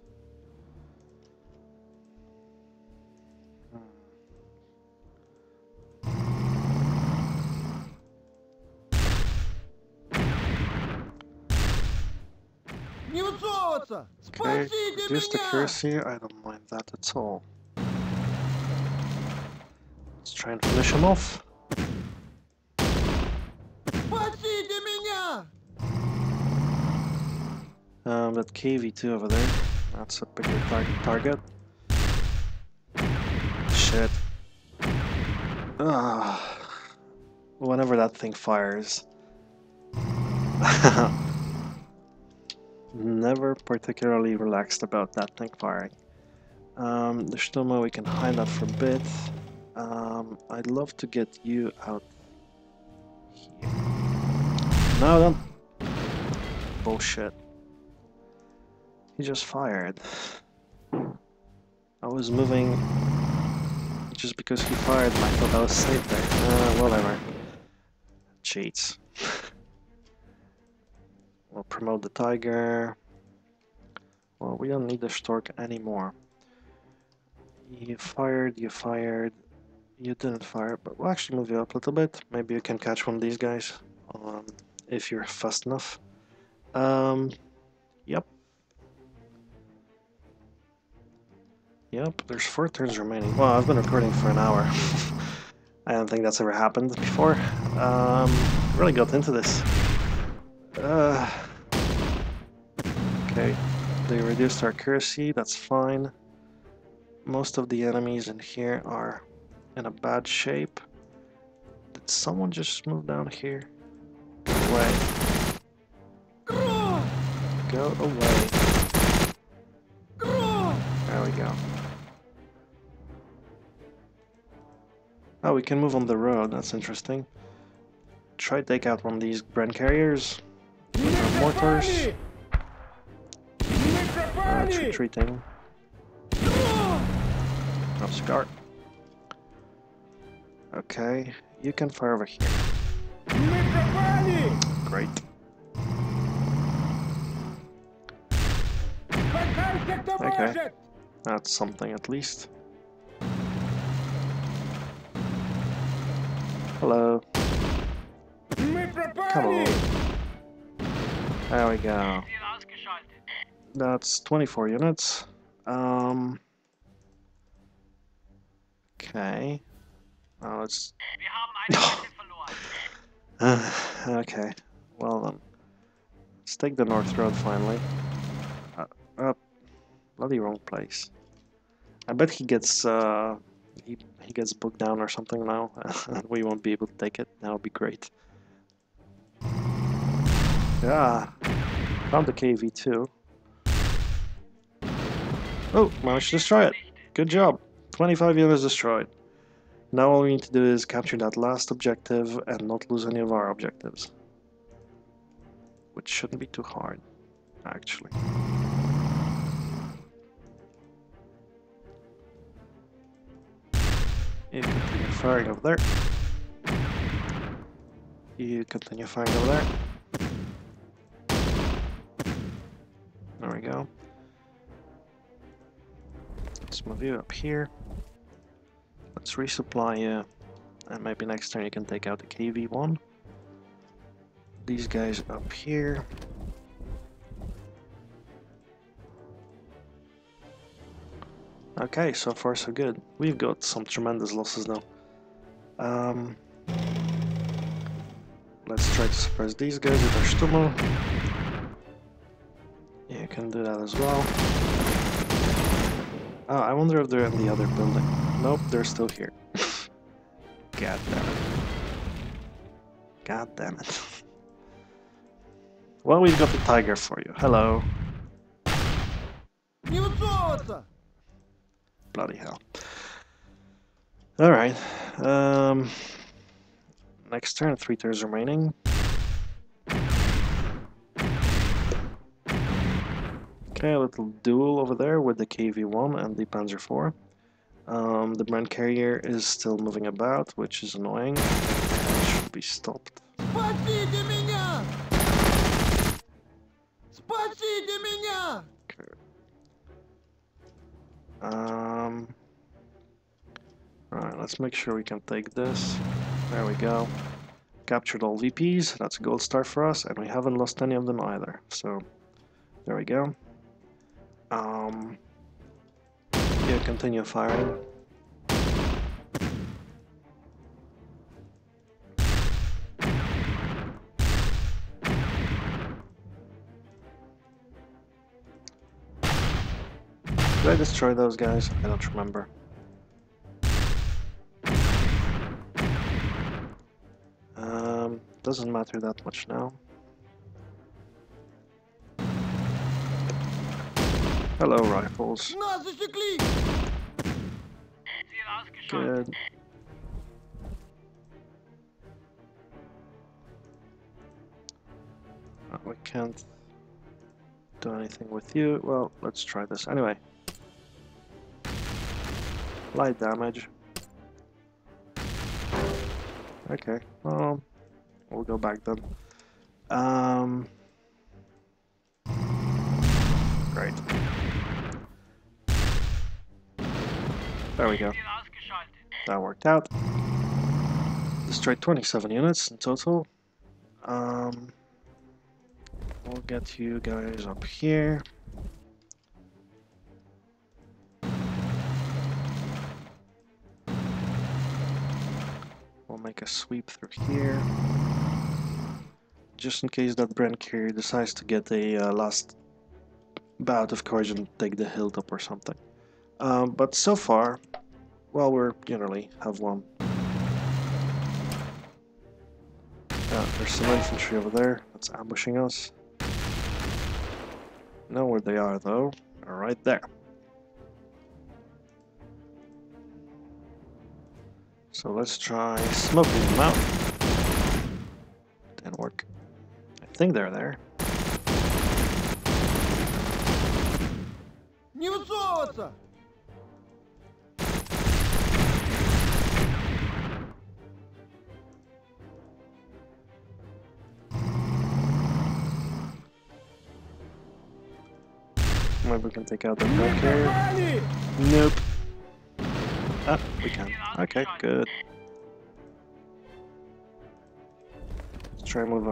Okay, reduce the accuracy, I don't mind that at all. Let's try and finish him off. That KV2 over there, that's a bigger target. Shit. Whenever that thing fires. Never particularly relaxed about that thing firing. The Stoma, we can hide that for a bit. I'd love to get you out here. No, don't. Bullshit. He just fired. I was moving just because he fired and I thought I was safe there. Whatever. Cheats. We'll promote the Tiger. Well, we don't need the Stork anymore. You fired, you didn't fire, but we'll actually move you up a little bit. Maybe you can catch one of these guys, if you're fast enough. Yep. Yep, there's 4 turns remaining. Well, I've been recording for an hour. I don't think that's ever happened before. Really got into this. Okay, they reduced our accuracy, that's fine. Most of the enemies in here are in a bad shape. Did someone just move down here? Go away. Go away. There we go. Oh, we can move on the road. That's interesting. Try to take out one of these Bren carriers. With our mortars. It's retreating. No scar. Okay, you can fire over here. Great. Okay, that's something at least. Hello. Come on. There we go. That's 24 units. Okay. Oh, it's... okay. Well then. Let's take the North Road finally. Bloody wrong place. I bet he gets he gets booked down or something now, and we won't be able to take it. That would be great. Yeah, found the KV2. Oh, managed to destroy it. Good job. 25 units destroyed. Now all we need to do is capture that last objective and not lose any of our objectives. Which shouldn't be too hard, actually. You continue firing over there. You continue firing over there. There we go. Let's move you up here. Let's resupply you. And maybe next turn you can take out the KV-1. These guys up here. Okay, so far so good. We've got some tremendous losses now. Let's try to suppress these guys with our Stummel. You can do that as well. Oh, I wonder if they're in the other building. Nope, they're still here. God damn it. God damn it. Well, we've got the Tiger for you. Hello. Bloody hell. Alright. Next turn, 3 turns remaining. Okay, a little duel over there with the KV-1 and the Panzer IV. The Bren carrier is still moving about, which is annoying. It should be stopped. Okay. Alright, let's make sure we can take this. There we go. Captured all VPs, that's a gold star for us, and we haven't lost any of them either. So, there we go. Yeah, continue firing. Did I destroy those guys? I don't remember. Doesn't matter that much now. Hello, rifles. Good. We can't do anything with you. Well, let's try this anyway. Light damage. Okay, well, we'll go back then. Great. There we go. That worked out. Destroyed 27 units in total. We'll get you guys up here. We'll make a sweep through here. Just in case that Bren carrier decides to get a last bout of courage and take the hilltop or something. But so far, well, we're generally have won. There's some infantry over there that's ambushing us. Know where they are, though. They're right there. So let's try smoking them out. Didn't work. I think they're there. Не высовываться! Maybe we can take out the tank here. Nope. Ah, we can. Okay, good. Let's try and move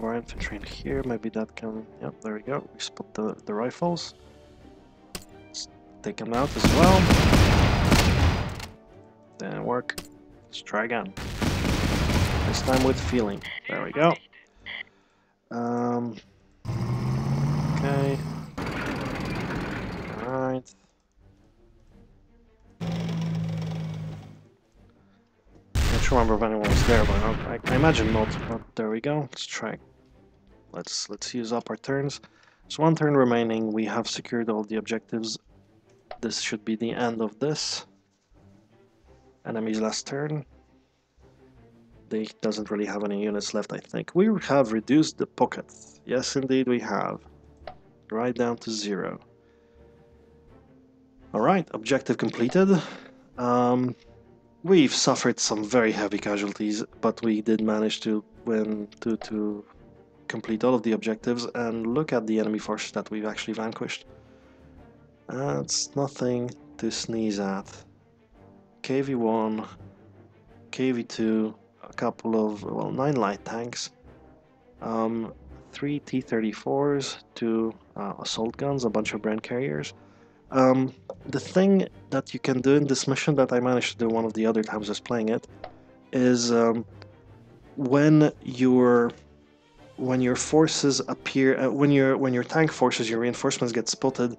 our infantry in here. Maybe that can... Yep, there we go. We spot the rifles. Let's take them out as well. Didn't work. Let's try again. This time with feeling. There we go. Okay. Alright. Can't remember if anyone was there, but I imagine not. But there we go. Let's try. Let's use up our turns. So one turn remaining. We have secured all the objectives. This should be the end of this. Enemy's last turn. They doesn't really have any units left, I think. We have reduced the pocket. Yes, indeed we have. Right down to 0. Alright, objective completed. We've suffered some very heavy casualties, but we did manage to win, to complete all of the objectives, and look at the enemy forces that we've actually vanquished. That's nothing to sneeze at. KV-1, KV-2, a couple of, well, 9 light tanks, 3 T-34s, 2 assault guns, a bunch of Brand carriers. The thing that you can do in this mission that I managed to do one of the other times I was playing it is when your forces appear, when your tank forces, your reinforcements get spotted,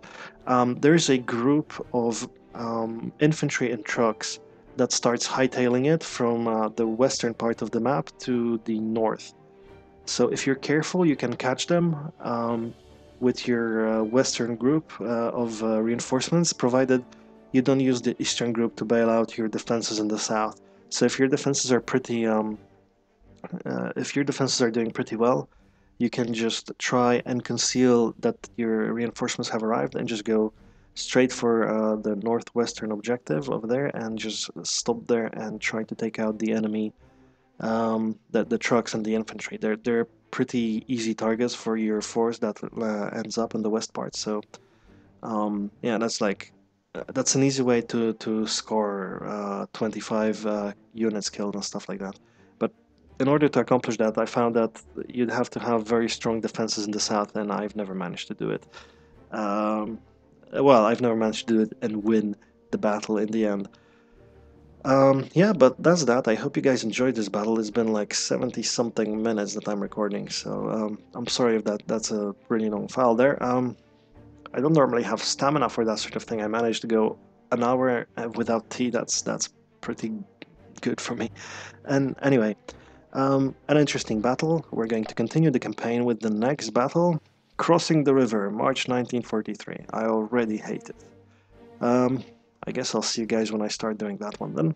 there's a group of infantry and trucks that starts hightailing it from the western part of the map to the north. So if you're careful, you can catch them with your western group of reinforcements, provided you don't use the eastern group to bail out your defenses in the south. So if your defenses are pretty, if your defenses are doing pretty well, you can just try and conceal that your reinforcements have arrived and just go straight for the northwestern objective over there and just stop there and try to take out the enemy, the trucks and the infantry. They're pretty easy targets for your force that ends up in the west part. So yeah, that's an easy way to score 25 units killed and stuff like that. But in order to accomplish that, I found that you'd have to have very strong defenses in the south, and I've never managed to do it. Well, I've never managed to do it and win the battle in the end. Yeah, but that's that. I hope you guys enjoyed this battle. It's been like 70 something minutes that I'm recording, so I'm sorry if that's a really long file there. I don't normally have stamina for that sort of thing. I managed to go an hour without tea. That's pretty good for me. And anyway, an interesting battle. We're going to continue the campaign with the next battle, Crossing the River, March 1943. I already hate it. I guess I'll see you guys when I start doing that one then.